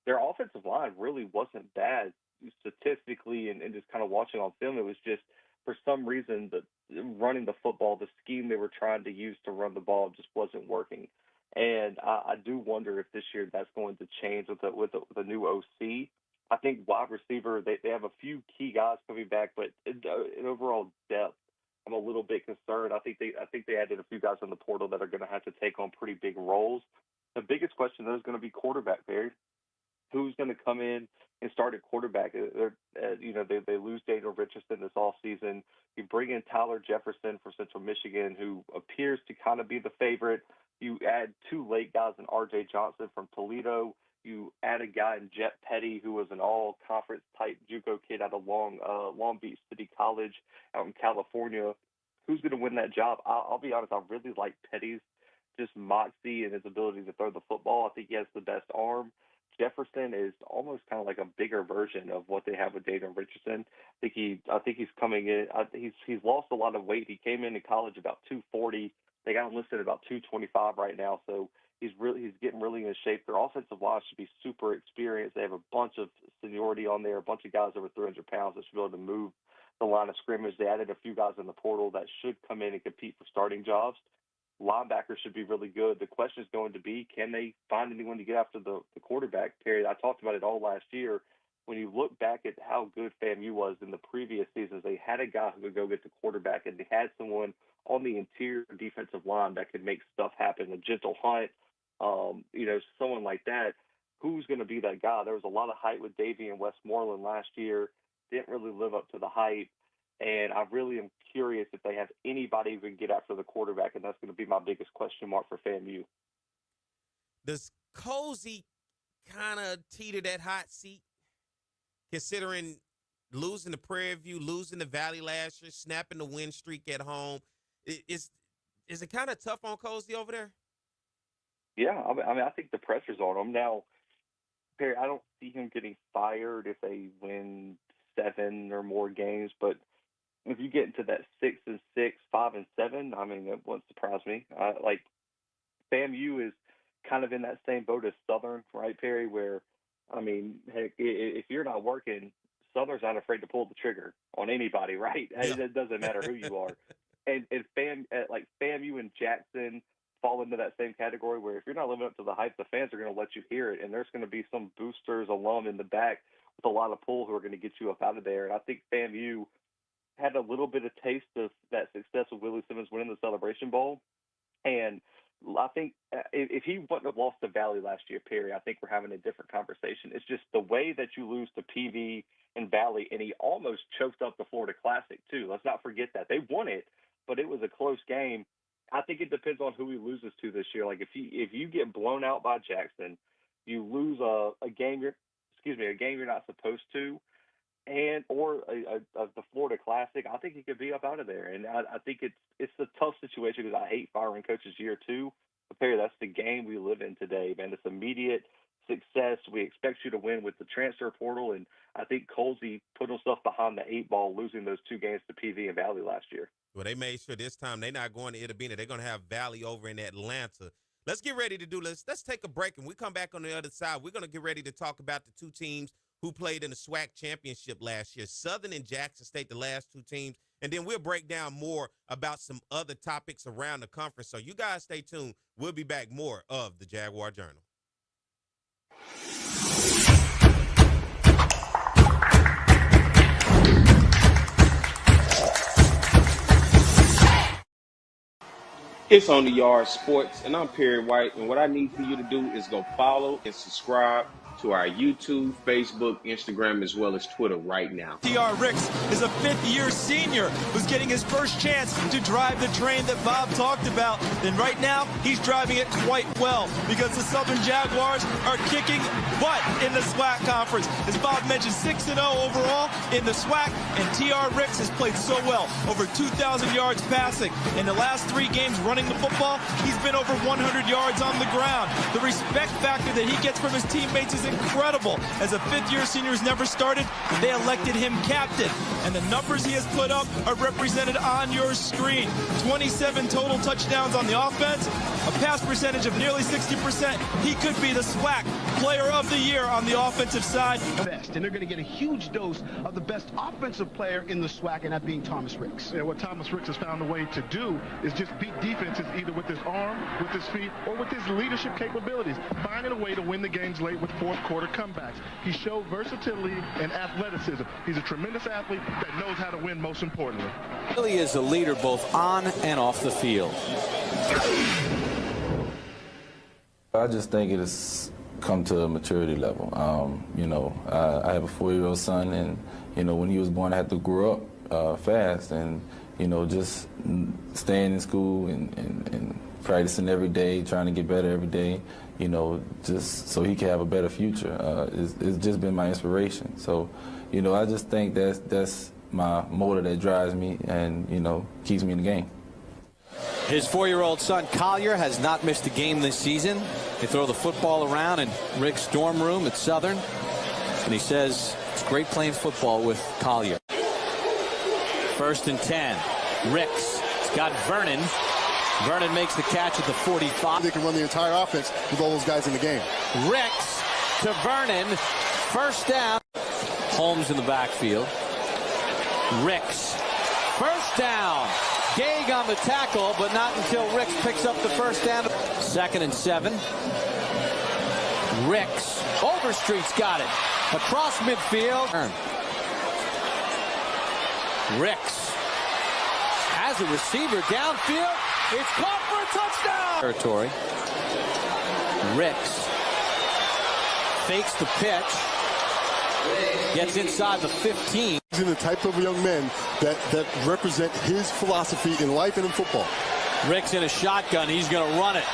Their offensive line really wasn't bad statistically and just kind of watching on film. It was just, for some reason, running the football, the scheme they were trying to use to run the ball just wasn't working. And I do wonder if this year that's going to change with the new OC. I think wide receiver, they have a few key guys coming back, but in overall depth, I'm a little bit concerned. I think they added a few guys in the portal that are going to have to take on pretty big roles. The biggest question, though, is going to be quarterback, Barry. Who's going to come in and start at quarterback? They lose Daniel Richardson this offseason. You bring in Tyler Jefferson from Central Michigan, who appears to kind of be the favorite. You add two late guys in R.J. Johnson from Toledo. You add a guy in Jet Petty, who was an all-conference type JUCO kid out of Long Beach City College out in California. Who's going to win that job? I'll be honest, I really like Petty's just moxie and his ability to throw the football. I think he has the best arm. Jefferson is almost kind of like a bigger version of what they have with Daniel Richardson. I think he's coming in. He's lost a lot of weight. He came into college about 240. They got him listed at about 225 right now. So he's getting really in shape. Their offensive line should be super experienced. They have a bunch of seniority on there, a bunch of guys over 300 pounds that should be able to move the line of scrimmage. They added a few guys in the portal that should come in and compete for starting jobs. Linebackers should be really good. The question is going to be, can they find anyone to get after the quarterback period? I talked about it all last year. When you look back at how good FAMU was in the previous seasons, they had a guy who could go get the quarterback, and they had someone on the interior defensive line that could make stuff happen, a Gentle Hunt, someone like that. Who's going to be that guy? There was a lot of hype with Davian Westmoreland last year. Didn't really live up to the hype. And I really am curious if they have anybody who can get after the quarterback, and that's going to be my biggest question mark for FAMU. Does Cozy kind of teeter that hot seat, considering losing the Prairie View, losing the Valley last year, snapping the win streak at home? Is it kind of tough on Cozy over there? Yeah, I think the pressure's on him. Now, Perry, I don't see him getting fired if they win 7 or more games, but if you get into that 6-6, 5-7, it wouldn't surprise me. FAMU is kind of in that same boat as Southern, right, Perry? Where, heck, if you're not working, Southern's not afraid to pull the trigger on anybody, right? Yeah. It doesn't matter who you are. And FAMU and Jackson fall into that same category where if you're not living up to the hype, the fans are going to let you hear it, and there's going to be some boosters, alum in the back with a lot of pull who are going to get you up out of there. And I think FAMU had a little bit of taste of that success with Willie Simmons winning the Celebration Bowl. And I think if he wouldn't have lost to Valley last year, Perry, I think we're having a different conversation. It's just the way that you lose to PV and Valley, and he almost choked up the Florida Classic too. Let's not forget that. They won it, but it was a close game. I think it depends on who he loses to this year. Like if you get blown out by Jackson, you lose a game you're not supposed to, or the Florida Classic, I think he could be up out of there. And I think it's a tough situation because I hate firing coaches year 2. But Perry, that's the game we live in today, man. It's immediate success. We expect you to win with the transfer portal, and I think Colsey put himself behind the 8 ball, losing those 2 games to PV and Valley last year. Well, they made sure this time they're not going to Itabena. They're going to have Valley over in Atlanta. Let's get ready to do this. Let's take a break, and we come back on the other side. We're going to get ready to talk about the 2 teams who played in the SWAC championship last year, Southern and Jackson State, the last 2 teams. And then we'll break down more about some other topics around the conference. So you guys stay tuned. We'll be back more of the Jaguar Journal. It's On the Yard Sports, and I'm Perry White, and what I need for you to do is go follow and subscribe to our YouTube, Facebook, Instagram, as well as Twitter right now. T.R. Ricks is a 5th-year senior who's getting his first chance to drive the train that Bob talked about. And right now, he's driving it quite well because the Southern Jaguars are kicking butt in the SWAC conference. As Bob mentioned, 6-0 overall in the SWAC, and T.R. Ricks has played so well, over 2,000 yards passing. In the last 3 games running the football, he's been over 100 yards on the ground. The respect factor that he gets from his teammates is incredible. As a 5th-year senior who's never started, they elected him captain. And the numbers he has put up are represented on your screen. 27 total touchdowns on the offense, a pass percentage of nearly 60%. He could be the SWAC Player of the Year on the offensive side. Best, and they're going to get a huge dose of the best offensive player in the SWAC, and that being Thomas Ricks. Yeah, what Thomas Ricks has found a way to do is just beat defenses either with his arm, with his feet, or with his leadership capabilities, finding a way to win the games late with fourth-quarter comebacks. He showed versatility and athleticism. He's a tremendous athlete that knows how to win, most importantly. He really is a leader both on and off the field. I just think it has come to a maturity level. I have a 4-year-old son, and, when he was born, I had to grow up fast and, just staying in school and practicing every day, trying to get better every day, just so he can have a better future. It's just been my inspiration. So, I just think that's my motor that drives me and, keeps me in the game. His 4-year-old son, Collier, has not missed a game this season. They throw the football around in Rick's dorm room at Southern, and he says it's great playing football with Collier. 1st and 10. Ricks. He's got Vernon. Vernon makes the catch at the 45. They can run the entire offense with all those guys in the game. Ricks to Vernon. 1st down. Holmes in the backfield. Ricks. 1st down. Gage on the tackle, but not until Ricks picks up the 1st down. 2nd and 7. Ricks. Overstreet's got it. Across midfield. Ricks has a receiver downfield. It's caught for a touchdown. Territory. Ricks fakes the pitch. Gets inside the 15. He's in the type of young men that represent his philosophy in life and in football. Ricks in a shotgun. He's going to run it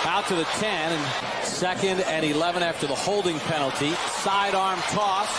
out to the 10. And 2nd and 11 after the holding penalty. Sidearm toss.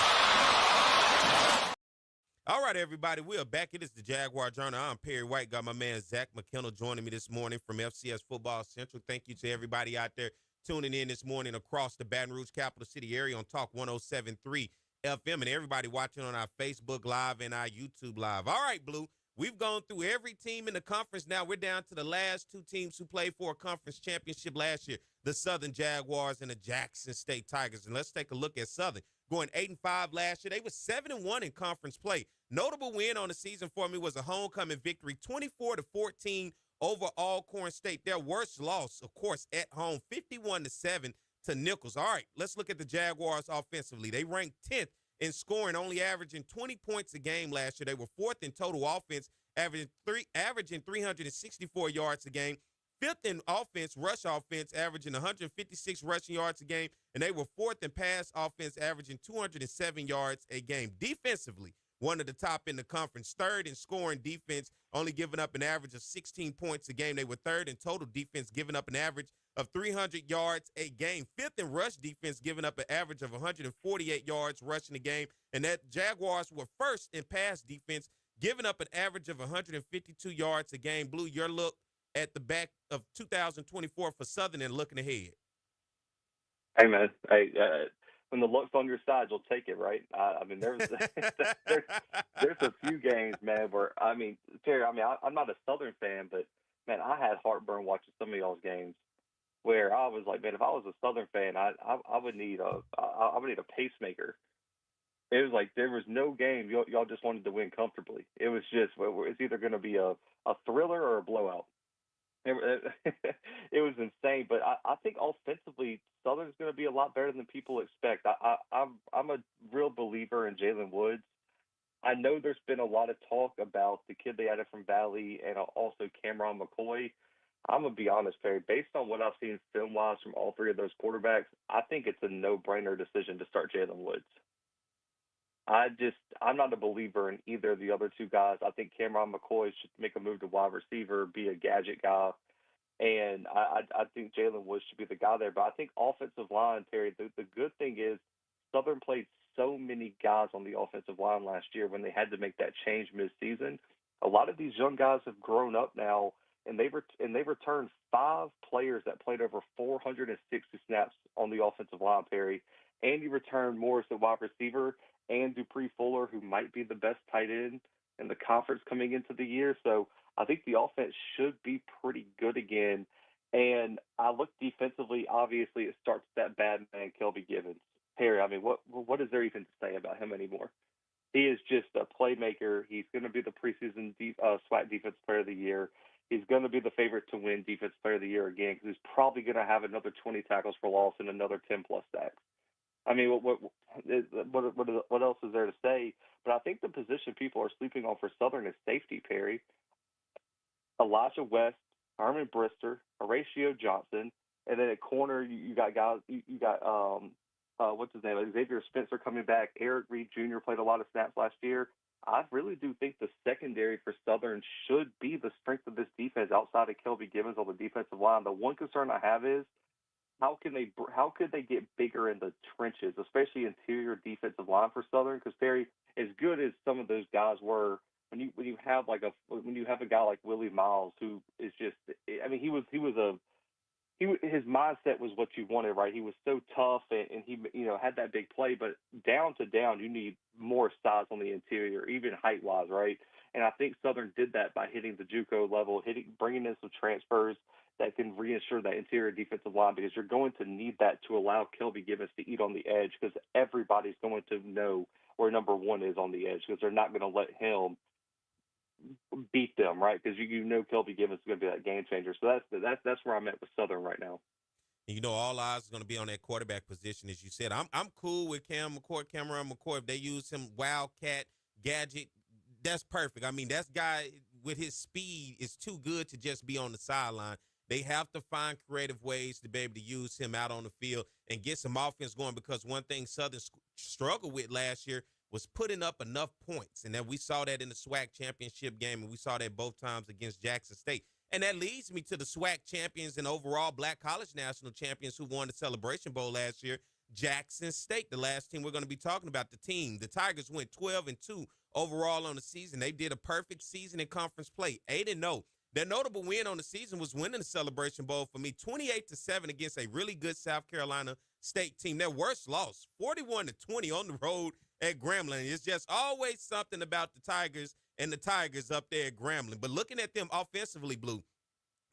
All right, everybody, we are back. It is the Jaguar Journal. I'm Perry White. Got my man Zach McKenna joining me this morning from FCS Football Central. Thank you to everybody out there tuning in this morning across the Baton Rouge Capital City area on Talk 107.3 FM, and everybody watching on our Facebook Live and our YouTube Live. All right, Blue, we've gone through every team in the conference. Now we're down to the last 2 teams who played for a conference championship last year, the Southern Jaguars and the Jackson State Tigers. And let's take a look at Southern. Going 8-5 last year. They were 7-1 in conference play. Notable win on the season for me was a homecoming victory, 24-14 over Alcorn State. Their worst loss, of course, at home, 51-7 to Nichols. All right, let's look at the Jaguars offensively. They ranked 10th in scoring, only averaging 20 points a game last year. They were 4th in total offense, averaging 364 yards a game. 5th in offense, rush offense, averaging 156 rushing yards a game, and they were 4th in pass offense, averaging 207 yards a game. Defensively, one of the top in the conference, 3rd in scoring defense, only giving up an average of 16 points a game. They were 3rd in total defense, giving up an average of 300 yards a game. 5th in rush defense, giving up an average of 148 yards rushing a game. And that Jaguars were 1st in pass defense, giving up an average of 152 yards a game. Blue, your look at the back of 2024 for Southern and looking ahead. Hey, man. Hey, when the luck's on your side, you'll take it, right? I mean, there's a few games, man, where, Terry, I'm not a Southern fan, but, man, I had heartburn watching some of y'all's games where I was like, man, if I was a Southern fan, I would need a pacemaker. It was like there was no game y'all just wanted to win comfortably. It was just, it's either going to be a thriller or a blowout. It was insane, but I think offensively, Southern's going to be a lot better than people expect. I'm a real believer in Jalen Woods. I know there's been a lot of talk about the kid they added from Valley and also Cameron McCoy. I'm going to be honest, Perry, based on what I've seen film-wise from all 3 of those quarterbacks, I think it's a no-brainer decision to start Jalen Woods. I'm not a believer in either of the other 2 guys. I think Cameron McCoy should make a move to wide receiver, be a gadget guy, and I think Jalen Woods should be the guy there. But I think offensive line, Terry, the good thing is Southern played so many guys on the offensive line last year when they had to make that change mid-season. A lot of these young guys have grown up now, and they returned 5 players that played over 460 snaps on the offensive line, Perry. And you returned Morris at wide receiver and Dupree Fuller, who might be the best tight end in the conference coming into the year. So I think the offense should be pretty good again. And I look defensively. Obviously, it starts with that bad man, Kelby Givens. Perry, I mean, what is there even to say about him anymore? He is just a playmaker. He's going to be the preseason SWAC Defense Player of the Year. He's going to be the favorite to win Defense Player of the Year again because he's probably going to have another 20 tackles for loss and another 10-plus sacks. I mean, what else is there to say? But I think the position people are sleeping on for Southern is safety, Perry. Elijah West, Herman Brister, Horatio Johnson, and then at corner you got guys. You got what's his name? Xavier Spencer coming back. Eric Reed Jr. played a lot of snaps last year. I really do think the secondary for Southern should be the strength of this defense outside of Kelby Givens on the defensive line. The one concern I have is how could they get bigger in the trenches, especially interior defensive line for Southern? Because Perry, as good as some of those guys were, when you have a guy like Willie Miles who is just, I mean, his mindset was what you wanted, right? He was so tough and he had that big play, but down to down, you need more size on the interior, even height wise, right? And I think Southern did that by hitting the JUCO level, bringing in some transfers that can reinsure that interior defensive line, because you're going to need that to allow Kelby Givens to eat on the edge, because everybody's going to know where number one is on the edge, because they're not going to let him beat them, right? Because you know Kelby Givens is going to be that game changer. So that's where I'm at with Southern right now. You know, all eyes are going to be on that quarterback position, as you said. I'm cool with Cameron McCoy. If they use him Wildcat, Gadget, that's perfect. I mean, that guy with his speed is too good to just be on the sideline. They have to find creative ways to be able to use him out on the field and get some offense going, because one thing Southern struggled with last year was putting up enough points. And that we saw that in the SWAC championship game, and we saw that both times against Jackson State. And that leads me to the SWAC champions and overall Black College National champions who won the Celebration Bowl last year, Jackson State, the last team we're going to be talking about. The Tigers went 12-2 overall on the season. They did a perfect season in conference play, 8-0. Their notable win on the season was winning the Celebration Bowl for me, 28-7 against a really good South Carolina State team. Their worst loss, 41-20 on the road at Grambling. It's just always something about the Tigers and the Tigers up there at Grambling. But looking at them offensively, Blue,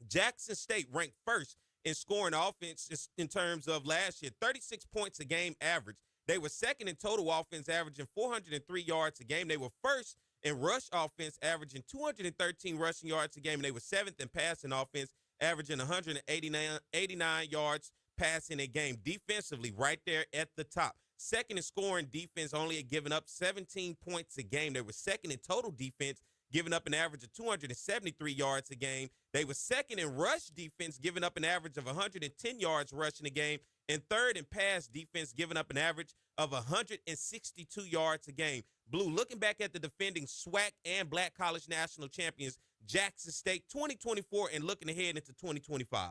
Jackson State ranked first in scoring offense in terms of last year, 36 points a game average. They were second in total offense, averaging 403 yards a game. They were first in rush offense, averaging 213 rushing yards a game, and they were seventh in passing offense, averaging 189 yards passing a game. Defensively, right there at the top. Second in scoring defense, only giving up 17 points a game. They were second in total defense, giving up an average of 273 yards a game. They were second in rush defense, giving up an average of 110 yards rushing a game. And third in pass defense, giving up an average of 162 yards a game. Blue, looking back at the defending SWAC and Black College National champions, Jackson State 2024, and looking ahead into 2025.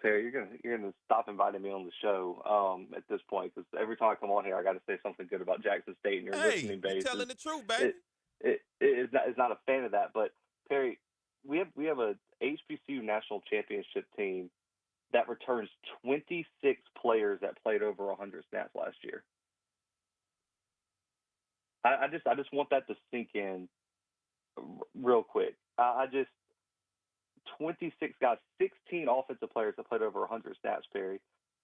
Perry, you're gonna stop inviting me on the show at this point, because every time I come on here, I got to say something good about Jackson State, and your listening base. You're telling the truth, baby. Is not a fan of that. But Perry, we have a HBCU national championship team that returns 26 players that played over 100 snaps last year. I just want that to sink in real quick. 26 guys, 16 offensive players that played over 100 snaps, Perry.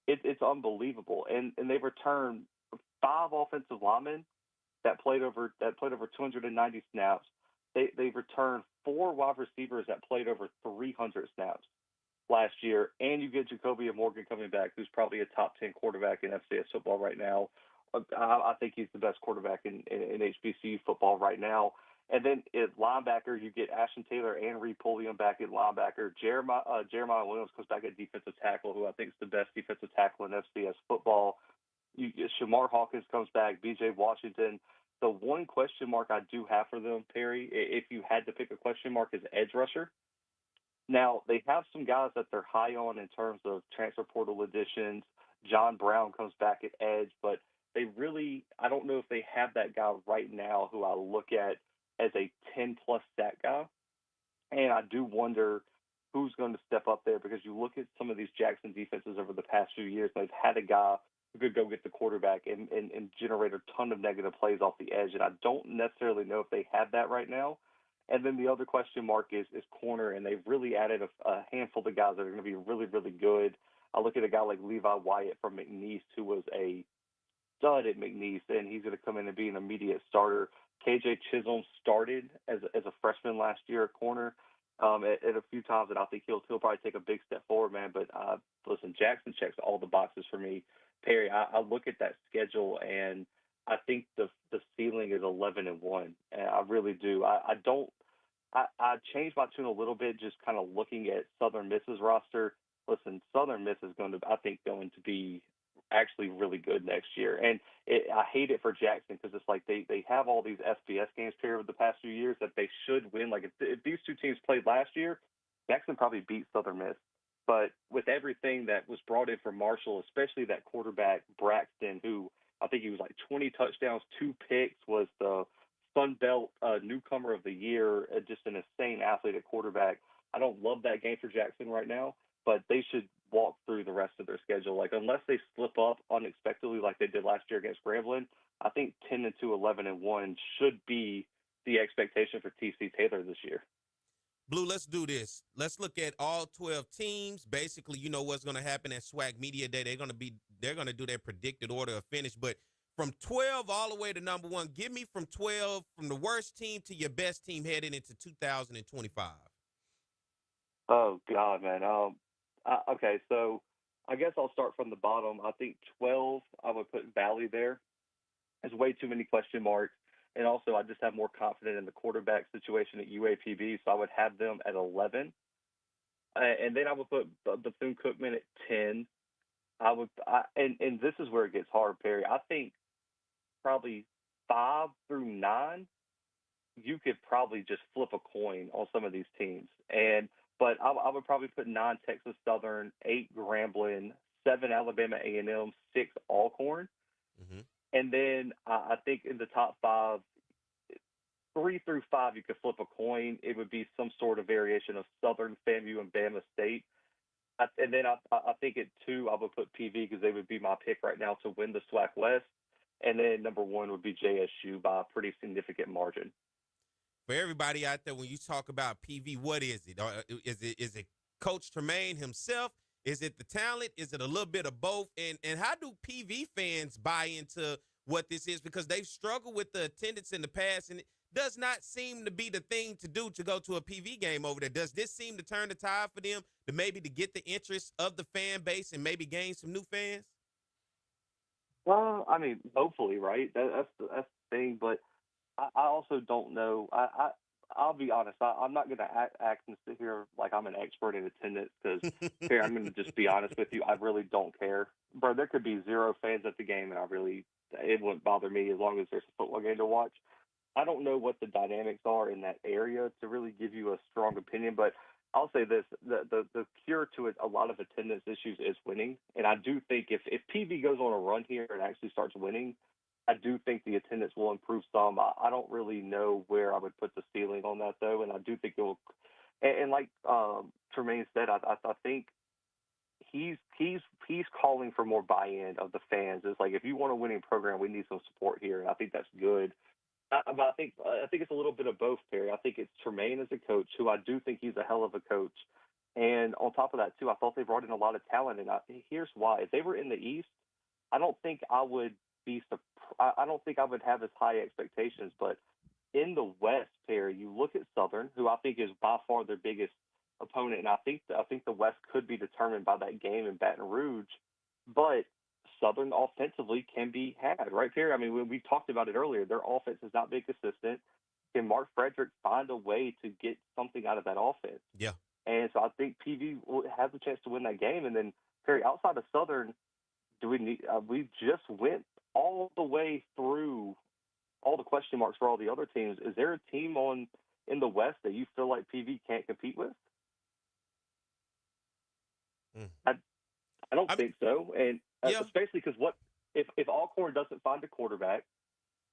It's unbelievable. And they've returned 5 offensive linemen that played over 290 snaps. They've returned 4 wide receivers that played over 300 snaps last year. And you get Jacoby Morgan coming back, who's probably a top 10 quarterback in FCS football right now. I think he's the best quarterback in HBCU football right now. And then at linebacker, you get Ashton Taylor and Reed Pulliam back at linebacker. Jeremiah Williams comes back at defensive tackle, who I think is the best defensive tackle in FCS football. Shamar Hawkins comes back, B.J. Washington. The one question mark I do have for them, Perry, if you had to pick a question mark, is edge rusher. Now, they have some guys that they're high on in terms of transfer portal additions. John Brown comes back at edge, but I don't know if they have that guy right now who I look at as a 10-plus sack guy. And I do wonder who's going to step up there, because you look at some of these Jackson defenses over the past few years, they've had a guy who could go get the quarterback and generate a ton of negative plays off the edge. And I don't necessarily know if they have that right now. And then the other question mark is corner, and they've really added a handful of guys that are going to be really, really good. I look at a guy like Levi Wyatt from McNeese, who was a stud at McNeese, and he's going to come in and be an immediate starter. KJ Chisholm started as a freshman last year at corner at a few times, and I think he'll probably take a big step forward, man. But listen, Jackson checks all the boxes for me. Perry, I look at that schedule, and I think the ceiling is 11-1, and I really do. I changed my tune a little bit just kind of looking at Southern Miss's roster. Listen, Southern Miss is going to be actually really good next year. And I hate it for Jackson because it's like they have all these FBS games here over the past few years that they should win. Like if these two teams played last year, Jackson probably beat Southern Miss. But with everything that was brought in from Marshall, especially that quarterback Braxton, who I think he was like 20 touchdowns, 2 picks, was the Sun Belt newcomer of the year, just an insane athlete at quarterback. I don't love that game for Jackson right now, but they should walk through the rest of their schedule. Like, unless they slip up unexpectedly like they did last year against Grambling, I think 10-2, 11-1 should be the expectation for TC Taylor this year. Blue, let's do this. Let's look at all 12 teams. Basically, you know what's going to happen at SWAC Media Day. They're going to do their predicted order of finish. But from 12 all the way to number 1, give me from 12, from the worst team to your best team heading into 2025. Oh, God, man. Okay, so I guess I'll start from the bottom. I think 12, I would put Valley there. There's way too many question marks. And also, I just have more confidence in the quarterback situation at UAPB, so I would have them at 11. And then I would put Bethune-Cookman at 10. And this is where it gets hard, Perry. I think probably 5 through 9, you could probably just flip a coin on some of these teams. But I would probably put 9 Texas Southern, 8 Grambling, 7 Alabama A&M, 6 Alcorn. Mm-hmm. And then I think in the top 5, 3 through 5, you could flip a coin. It would be some sort of variation of Southern, FAMU, and Bama State. And then I think at 2, I would put PV because they would be my pick right now to win the SWAC West. And then number 1 would be JSU by a pretty significant margin. For everybody out there, when you talk about PV, what is it? Is it Coach Tremaine himself? Is it the talent? Is it a little bit of both? And how do PV fans buy into what this is? Because they've struggled with the attendance in the past, and it does not seem to be the thing to do to go to a PV game over there. Does this seem to turn the tide for them to get the interest of the fan base and maybe gain some new fans? Well, I mean, hopefully, right? That's the thing, but I also don't know. I'll be honest. I'm not going to act and sit here like I'm an expert in attendance because here I'm going to just be honest with you. I really don't care, bro. There could be 0 fans at the game, and it wouldn't bother me as long as there's a football game to watch. I don't know what the dynamics are in that area to really give you a strong opinion, but I'll say this: the cure to it, a lot of attendance issues is winning, and I do think if PV goes on a run here and actually starts winning, I do think the attendance will improve some. I don't really know where I would put the ceiling on that, though, and I do think it will. And like Tremaine said, I think he's calling for more buy-in of the fans. It's like, if you want a winning program, we need some support here, and I think that's good. But I think it's a little bit of both, Perry. I think it's Tremaine as a coach, who I do think he's a hell of a coach. And on top of that, too, I thought they brought in a lot of talent, and here's why. If they were in the East, I don't think I would have as high expectations, but in the West, Perry, you look at Southern, who I think is by far their biggest opponent, and I think the West could be determined by that game in Baton Rouge, but Southern offensively can be had, right, Perry? I mean, we talked about it earlier. Their offense has not been consistent. Can Mark Frederick find a way to get something out of that offense? Yeah. And so I think PV will have the chance to win that game. And then, Perry, outside of Southern, we just went all the way through all the question marks for all the other teams. Is there a team in the West that you feel like PV can't compete with? I don't think so, and especially because if Alcorn doesn't find a quarterback,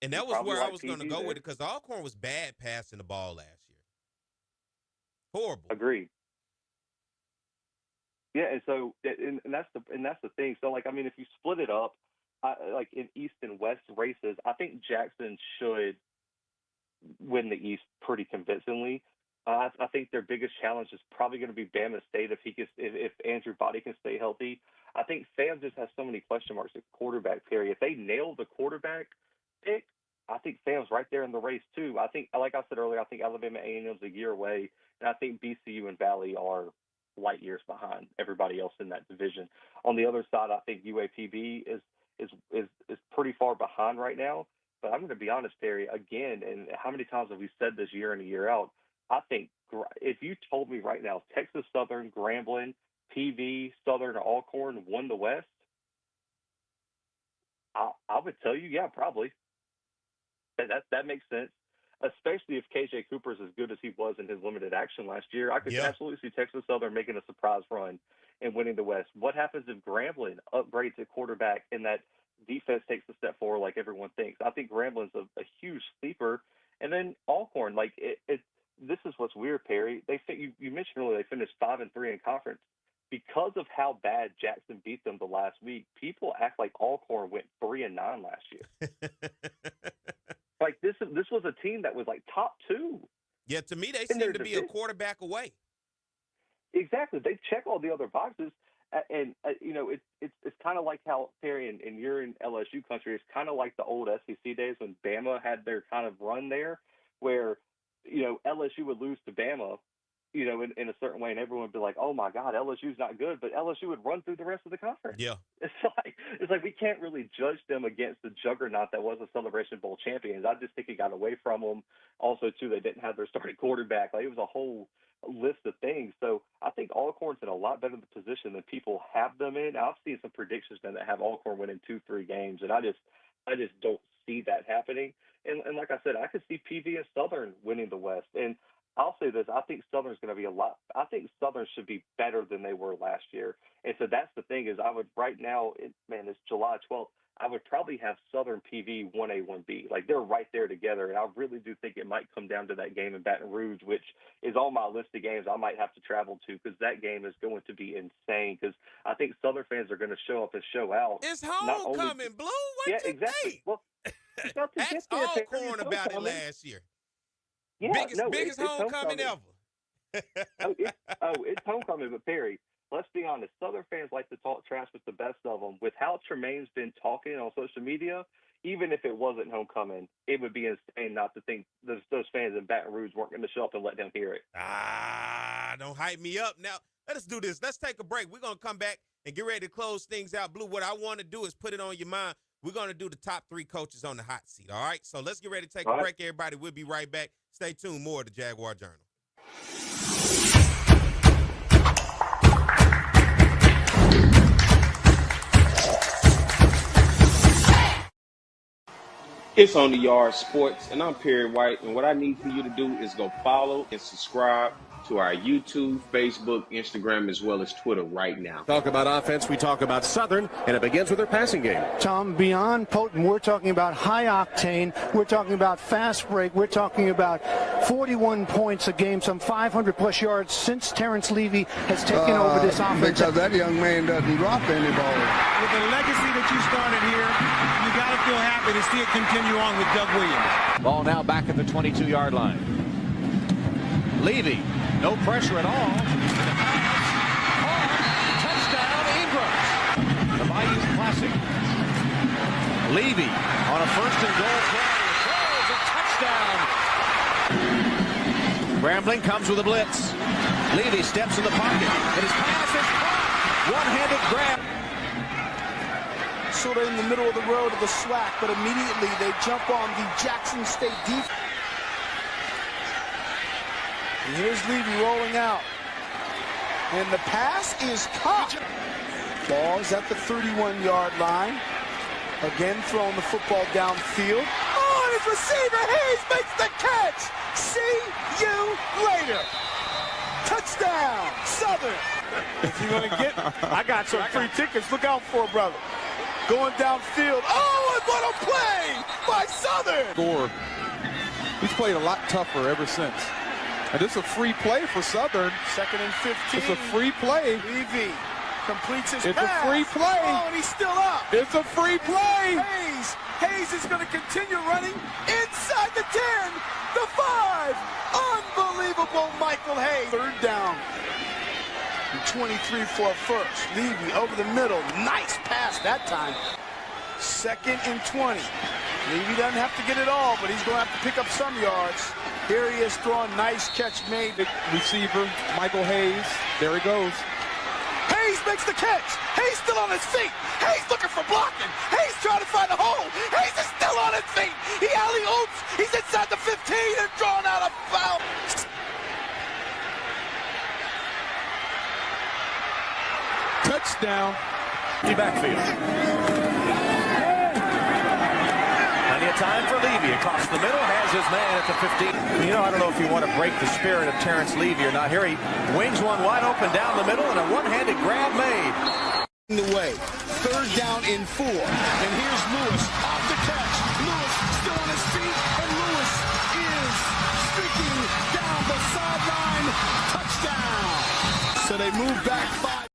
and that was where I was going to go with it, because Alcorn was bad passing the ball last year, horrible. Agreed. Yeah, and so and that's the thing. So, like, I mean, if you split it up, like in East and West races, I think Jackson should win the East pretty convincingly. I think their biggest challenge is probably going to be Bama State if Andrew Body can stay healthy. I think FAM just has so many question marks at quarterback, Perry. If they nail the quarterback pick, I think FAM's right there in the race too. I think, like I said earlier, I think Alabama A&M's a year away, and I think BCU and Valley are light years behind everybody else in that division. On the other side, I think UAPB is pretty far behind right now. But I'm going to be honest, Perry, again, and how many times have we said this year in and year out? I think if you told me right now Texas Southern, Grambling, PV, Southern, or Alcorn won the West, I would tell you, yeah, probably. That makes sense, especially if KJ Cooper's as good as he was in his limited action last year. I could absolutely see Texas Southern making a surprise run and winning the West. What happens if Grambling upgrades at quarterback and that defense takes a step forward like everyone thinks? I think Grambling's a huge sleeper. And then Alcorn, this is what's weird, Perry. You mentioned earlier they finished 5-3 in conference. Because of how bad Jackson beat them the last week, people act like Alcorn went 3-9 last year. This was a team that was top 2. Yeah, to me they seem to be a quarterback away. Exactly, they check all the other boxes, and it's kind of like how, Perry, and you're in LSU country. It's kind of like the old SEC days when Bama had their kind of run there, where LSU would lose to Bama, in a certain way, and everyone would be like, "Oh my God, LSU's not good," but LSU would run through the rest of the conference. Yeah, it's like we can't really judge them against the juggernaut that was the Celebration Bowl champions. I just think it got away from them. Also, too, they didn't have their starting quarterback. It was a whole list of things. So I think Alcorn's in a lot better position than people have them in. I've seen some predictions that have Alcorn winning 2-3 games, and I just don't see that happening. And like I said, I could see PV and Southern winning the West. And I'll say this, I think Southern's going to be I think Southern should be better than they were last year. And so that's the thing is I would right now, it's July 12th, I would probably have Southern PV 1A, 1B. They're right there together. And I really do think it might come down to that game in Baton Rouge, which is on my list of games I might have to travel to because that game is going to be insane because I think Southern fans are going to show up and show out. It's homecoming, Blue. What you think? Well, ask Alcorn about it last year. Yeah, biggest homecoming ever. It's homecoming, but Perry, let's be honest. Southern fans like to talk trash with the best of them. With how Tremaine's been talking on social media, even if it wasn't homecoming, it would be insane not to think those fans in Baton Rouge weren't going to show up and let them hear it. Don't hype me up. Now, let us do this. Let's take a break. We're going to come back and get ready to close things out. Blue, what I want to do is put it on your mind. We're going to do the top 3 coaches on the hot seat, all right? So let's get ready to take a break, everybody. We'll be right back. Stay tuned. More of the Jaguar Journal. It's On the Yard Sports, and I'm Perry White, and what I need for you to do is go follow and subscribe to our YouTube, Facebook, Instagram, as well as Twitter right now. Talk about offense, we talk about Southern, and it begins with their passing game. Tom, beyond potent, we're talking about high octane, we're talking about fast break, we're talking about 41 points a game, some 500-plus yards since Terrence Levy has taken over this offense. Because that young man doesn't drop any ball. With the legacy that you started here, you got to feel happy to see it continue on with Doug Williams. Ball now back at the 22-yard line. Levy, no pressure at all. Touchdown, Ingram. The Bayou Classic. Levy on a 1st and goal play. Throws a touchdown. Grambling comes with a blitz. Levy steps in the pocket, and his pass is caught. One-handed grab. Sort of in the middle of the road of the SWAC, but immediately they jump on the Jackson State defense. And here's Levy rolling out. And the pass is caught. Ball is at the 31-yard line. Again throwing the football downfield. Oh, and his receiver, Hayes, makes the catch. See you later. Touchdown, Southern. If you're going to get, I got some free tickets. Look out for it, brother. Going downfield. Oh, and what a play by Southern. Score. He's played a lot tougher ever since. And this is a free play for Southern. 2nd and 15. It's a free play. Levy completes his pass. It's a free play. Oh, and he's still up. It's a free play. Hayes is going to continue running inside the 10, the Unstoppable Michael Hayes. Third down. 23 for a first. Levy over the middle. Nice pass that time. Second and 20. Levy doesn't have to get it all, but he's going to have to pick up some yards. Here he is throwing. Nice catch made. Receiver, Michael Hayes. There he goes. Hayes makes the catch. Hayes still on his feet. Hayes looking for blocking. Hayes trying to find a hole. Hayes is still on his feet. He alley-oops. He's inside the 15 and drawn out a foul. Touchdown. The backfield. Plenty of time for Levy across the middle. Has his man at the 15. I don't know if you want to break the spirit of Terrence Levy or not. Here he wings one wide open down the middle and a one-handed grab made. The way. Third down in 4. And here's Lewis off the catch. Lewis still on his feet. And Lewis is streaking down the sideline. Touchdown. So they move back 5.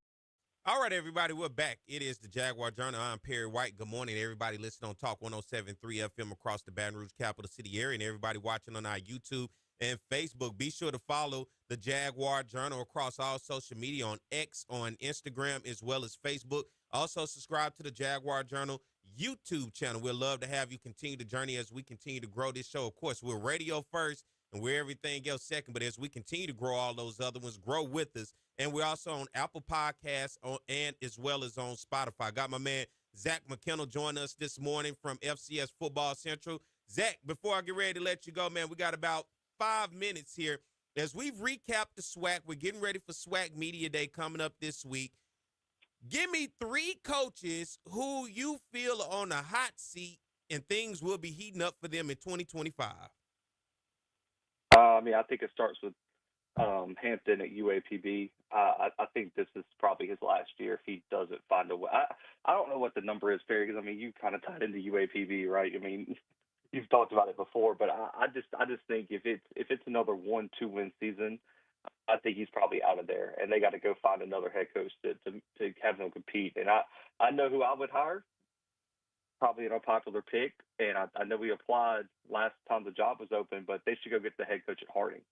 All right, everybody, we're back. It is the Jaguar Journal. I'm Perry White. Good morning, everybody listening on Talk 107.3 FM across the Baton Rouge capital city area, and everybody watching on our YouTube and Facebook. Be sure to follow the Jaguar Journal across all social media on X, on Instagram, as well as Facebook. Also, subscribe to the Jaguar Journal YouTube channel. We'd love to have you continue the journey as we continue to grow this show. Of course, we're radio first, and we're everything else second. But as we continue to grow all those other ones, grow with us. And we're also on Apple Podcasts and as well as on Spotify. Got my man Zach McKennell joining us this morning from FCS Football Central. Zach, before I get ready to let you go, man, we got about 5 minutes here. As we've recapped the SWAC, we're getting ready for SWAC Media Day coming up this week. Give me 3 coaches who you feel are on a hot seat and things will be heating up for them in 2025. I think it starts with Hampton at UAPB. I think this is probably his last year if he doesn't find a way. I don't know what the number is, Perry, because you kind of tied into UAPB, right? You've talked about it before, but I just think if it's another 1-2 win season, I think he's probably out of there, and they got to go find another head coach to have him compete. And I know who I would hire. Probably an unpopular pick, and I know we applied last time the job was open, but they should go get the head coach at Harding.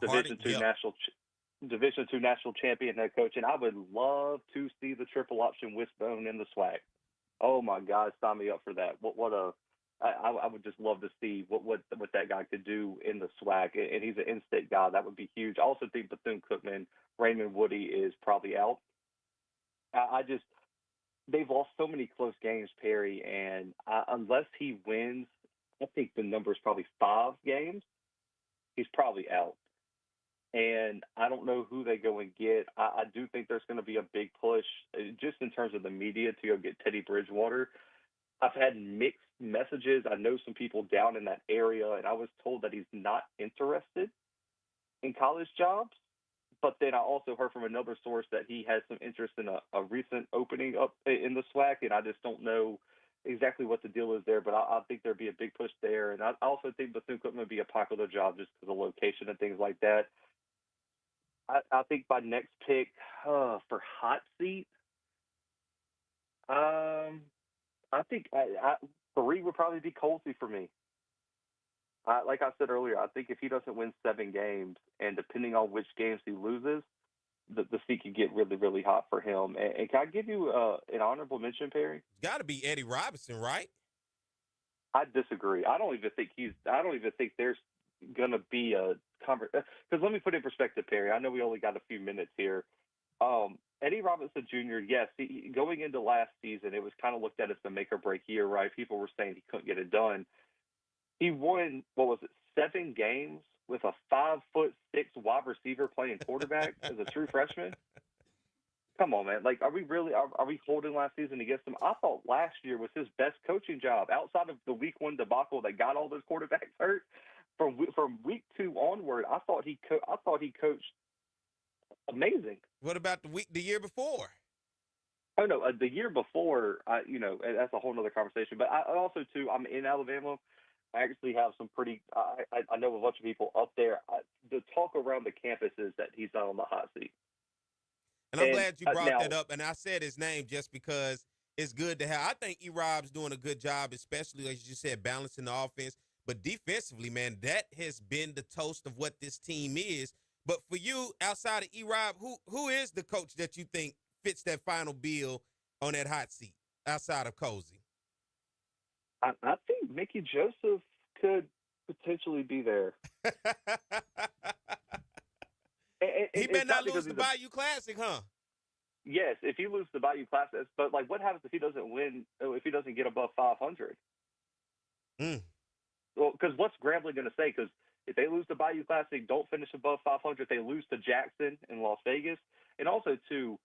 Division II national champion head coach, and I would love to see the triple option wishbone in the SWAC. Oh my God, sign me up for that! I would just love to see what that guy could do in the SWAC, and he's an in-state guy. That would be huge. I also think Bethune-Cookman, Raymond Woody is probably out. They've lost so many close games, Perry, and unless he wins, I think the number is probably 5 games. He's probably out. And I don't know who they go and get. I do think there's going to be a big push just in terms of the media to go get Teddy Bridgewater. I've had mixed messages. I know some people down in that area, and I was told that he's not interested in college jobs. But then I also heard from another source that he has some interest in a recent opening up in the SWAC, and I just don't know exactly what the deal is there. But I think there'd be a big push there. And I also think Bethune-Cookman would be a popular job just because of location and things like that. I think my next pick for hot seat, I think 3 would probably be Colsey for me. Like I said earlier, I think if he doesn't win 7 games, and depending on which games he loses, the seat could get really, really hot for him. And can I give you an honorable mention, Perry? It's got to be Eddie Robinson, right? I disagree. I don't even think there's going to be a conversation. Because let me put it in perspective, Perry. I know we only got a few minutes here. Eddie Robinson Jr., yes, going into last season, it was kind of looked at as the make or break year, right? People were saying he couldn't get it done. He won, 7 games with a 5'6" wide receiver playing quarterback as a true freshman? Come on, man. Are we holding last season against him? I thought last year was his best coaching job outside of the week 1 debacle that got all those quarterbacks hurt. From week 2 onward, I thought he coached amazing. What about the year before? Oh no, the year before, that's a whole nother conversation. But I also too, I'm in Alabama. I actually have some pretty. I know a bunch of people up there. The talk around the campus is that he's not on the hot seat. And I'm glad you brought that up. And I said his name just because it's good to have. I think E-Rob's doing a good job, especially as you said, balancing the offense. But defensively, man, that has been the toast of what this team is. But for you, outside of E-Rob, who is the coach that you think fits that final bill on that hot seat outside of Cozy? I think Mickey Joseph could potentially be there. He better not lose the Bayou Classic, huh? Yes, if he loses the Bayou Classic. But, like, what happens if he doesn't win, if he doesn't get above 500? Well, because what's Grambling going to say? Because if they lose the Bayou Classic, don't finish above 500, they lose to Jackson in Las Vegas. And also, too,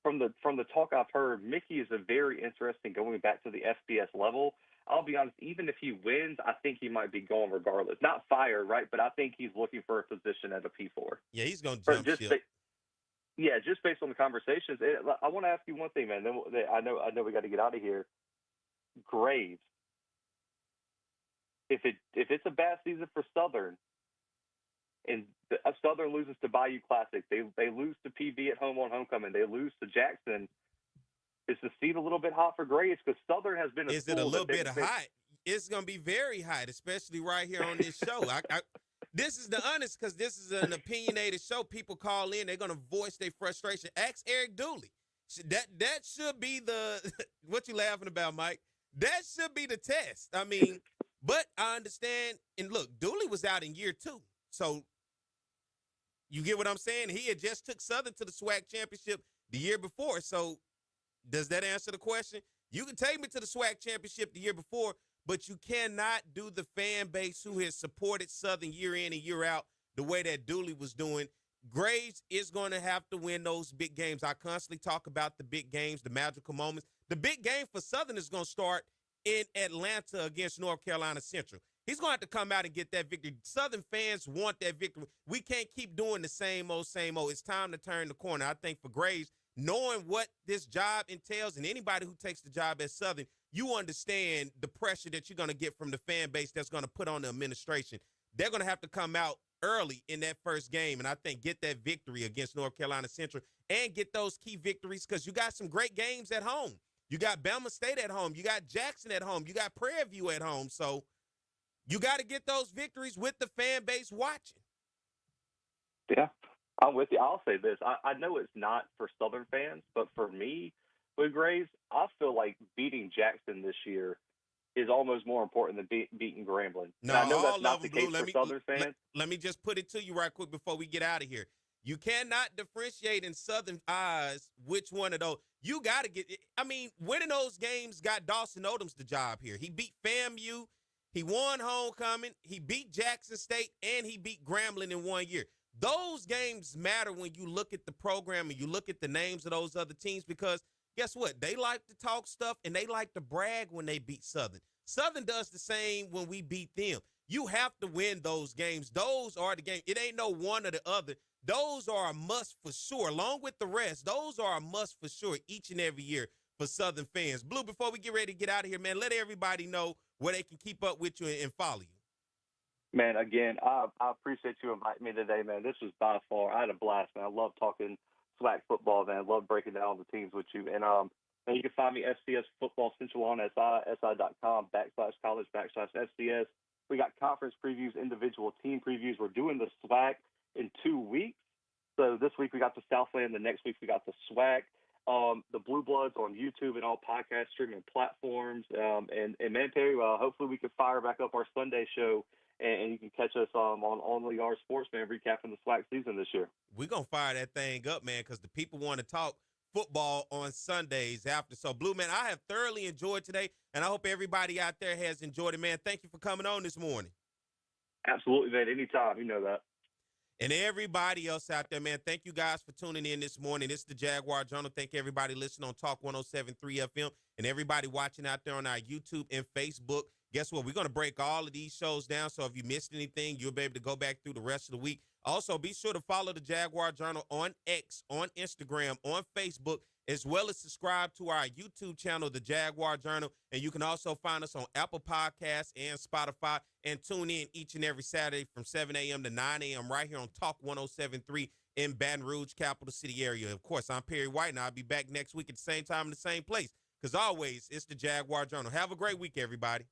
from the talk I've heard, Mickey is a very interesting going back to the FBS level. I'll be honest, even if he wins, I think he might be going regardless. Not fired, right? But I think he's looking for a position at a P4. Yeah, he's going to jump ship. Just based on the conversations. I want to ask you one thing, man. Then I know we got to get out of here. Graves. If it's a bad season for Southern, and Southern loses to Bayou Classic, they lose to PV at home on homecoming, they lose to Jackson. Is the seat a little bit hot for Graves? Because Southern has been. Is it a little bit hot? It's going to be very hot, especially right here on this show. This is the honest, because this is an opinionated show. People call in, they're going to voice their frustration. Ask Eric Dooley. That should be the what you laughing about, Mike? That should be the test. I mean, but I understand. And look, Dooley was out in year 2, so you get what I'm saying. He had just took Southern to the SWAC championship the year before. So does that answer the question? You can take me to the SWAC championship the year before, but you cannot do the fan base who has supported Southern year in and year out the way that Dooley was doing. Graves is going to have to win those big games. I constantly talk about the big games, the magical moments. The big game for Southern is going to start in Atlanta against North Carolina Central. He's going to have to come out and get that victory. Southern fans want that victory. We can't keep doing the same old, same old. It's time to turn the corner. I think for Graves, knowing what this job entails, and anybody who takes the job at Southern, you understand the pressure that you're going to get from the fan base that's going to put on the administration. They're going to have to come out early in that first game, and I think get that victory against North Carolina Central and get those key victories, because you got some great games at home. You got Bama State at home. You got Jackson at home. You got Prairie View at home. So you got to get those victories with the fan base watching. Yeah, I'm with you. I'll say this. I know it's not for Southern fans, but for me, with Graves, I feel like beating Jackson this year is almost more important than beating Grambling. No, I know that's not them, the case for Southern fans. Let me just put it to you right quick before we get out of here. You cannot differentiate in Southern eyes which one of those. You got to get – I mean, winning those games got Dawson Odoms the job here. He beat FAMU. He won homecoming. He beat Jackson State, and he beat Grambling in 1 year. Those games matter when you look at the program and you look at the names of those other teams, because guess what? They like to talk stuff, and they like to brag when they beat Southern. Southern does the same when we beat them. You have to win those games. Those are the games. It ain't no one or the other. Those are a must for sure, along with the rest. Those are a must for sure each and every year for Southern fans. Blue, before we get ready to get out of here, man, let everybody know where they can keep up with you and follow you. Man, again, I appreciate you inviting me today, man. This was by far, I had a blast, man. I love talking SWAC football, man. I love breaking down the teams with you. And you can find me FCS Football Central on si.com/college/FCS. We got conference previews, individual team previews. We're doing the SWAC in 2 weeks. So this week we got the Southland. The next week we got the SWAC. The Blue Bloods on YouTube and all podcast streaming platforms. And man, Perry, hopefully we can fire back up our Sunday show, and you can catch us on the Yard Sports, man, recapping the SWAC season this year. We're going to fire that thing up, man, because the people want to talk football on Sundays after. So, Blue, man, I have thoroughly enjoyed today, and I hope everybody out there has enjoyed it, man. Thank you for coming on this morning. Absolutely, man. Anytime. You know that. And everybody else out there, man, thank you guys for tuning in this morning. It's the Jaguar Journal. Thank everybody listening on Talk 107.3 FM and everybody watching out there on our YouTube and Facebook. Guess what? We're going to break all of these shows down, so if you missed anything, you'll be able to go back through the rest of the week. Also, be sure to follow the Jaguar Journal on X, on Instagram, on Facebook, as well as subscribe to our YouTube channel, the Jaguar Journal. And you can also find us on Apple Podcasts and Spotify, and tune in each and every Saturday from 7 a.m. to 9 a.m. right here on Talk 107.3 in Baton Rouge, capital city area. Of course, I'm Perry White, and I'll be back next week at the same time in the same place. Because always, it's the Jaguar Journal. Have a great week, everybody.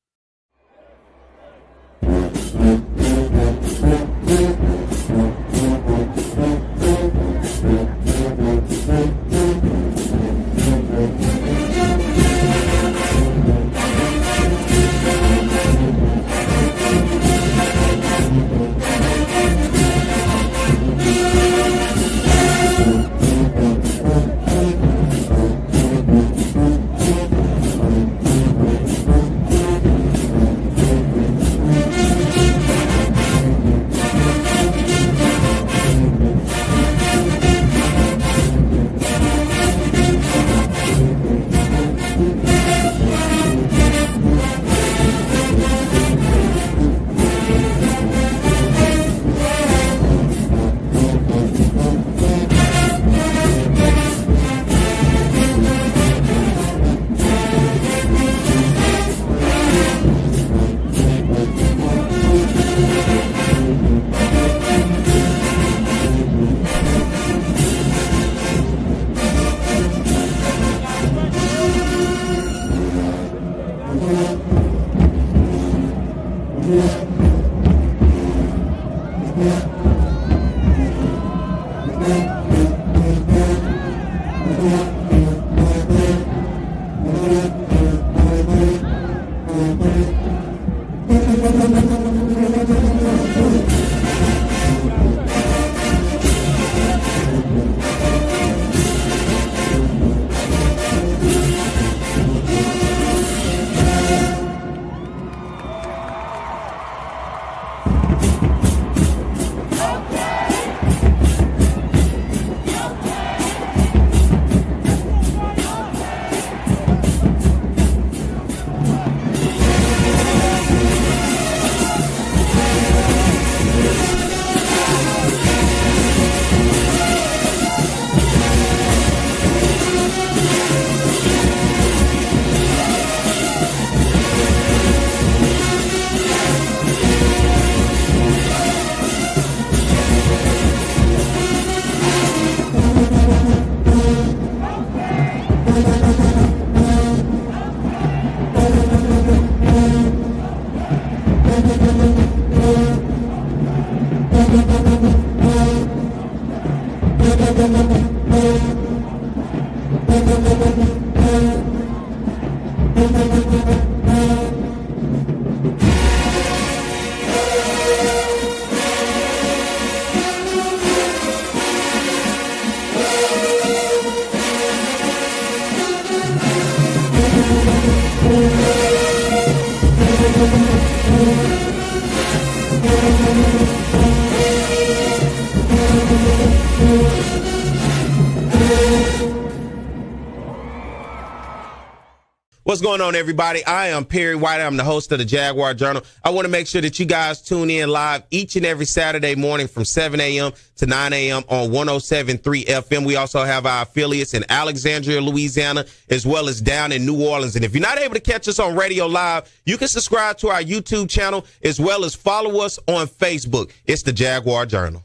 What's going on, everybody? I am Perry White. I'm the host of the Jaguar Journal. I want to make sure that you guys tune in live each and every Saturday morning from 7 a.m. to 9 a.m. on 107.3 FM. We also have our affiliates in Alexandria, Louisiana, as well as down in New Orleans. And if you're not able to catch us on radio live, you can subscribe to our YouTube channel as well as follow us on Facebook. It's the Jaguar Journal.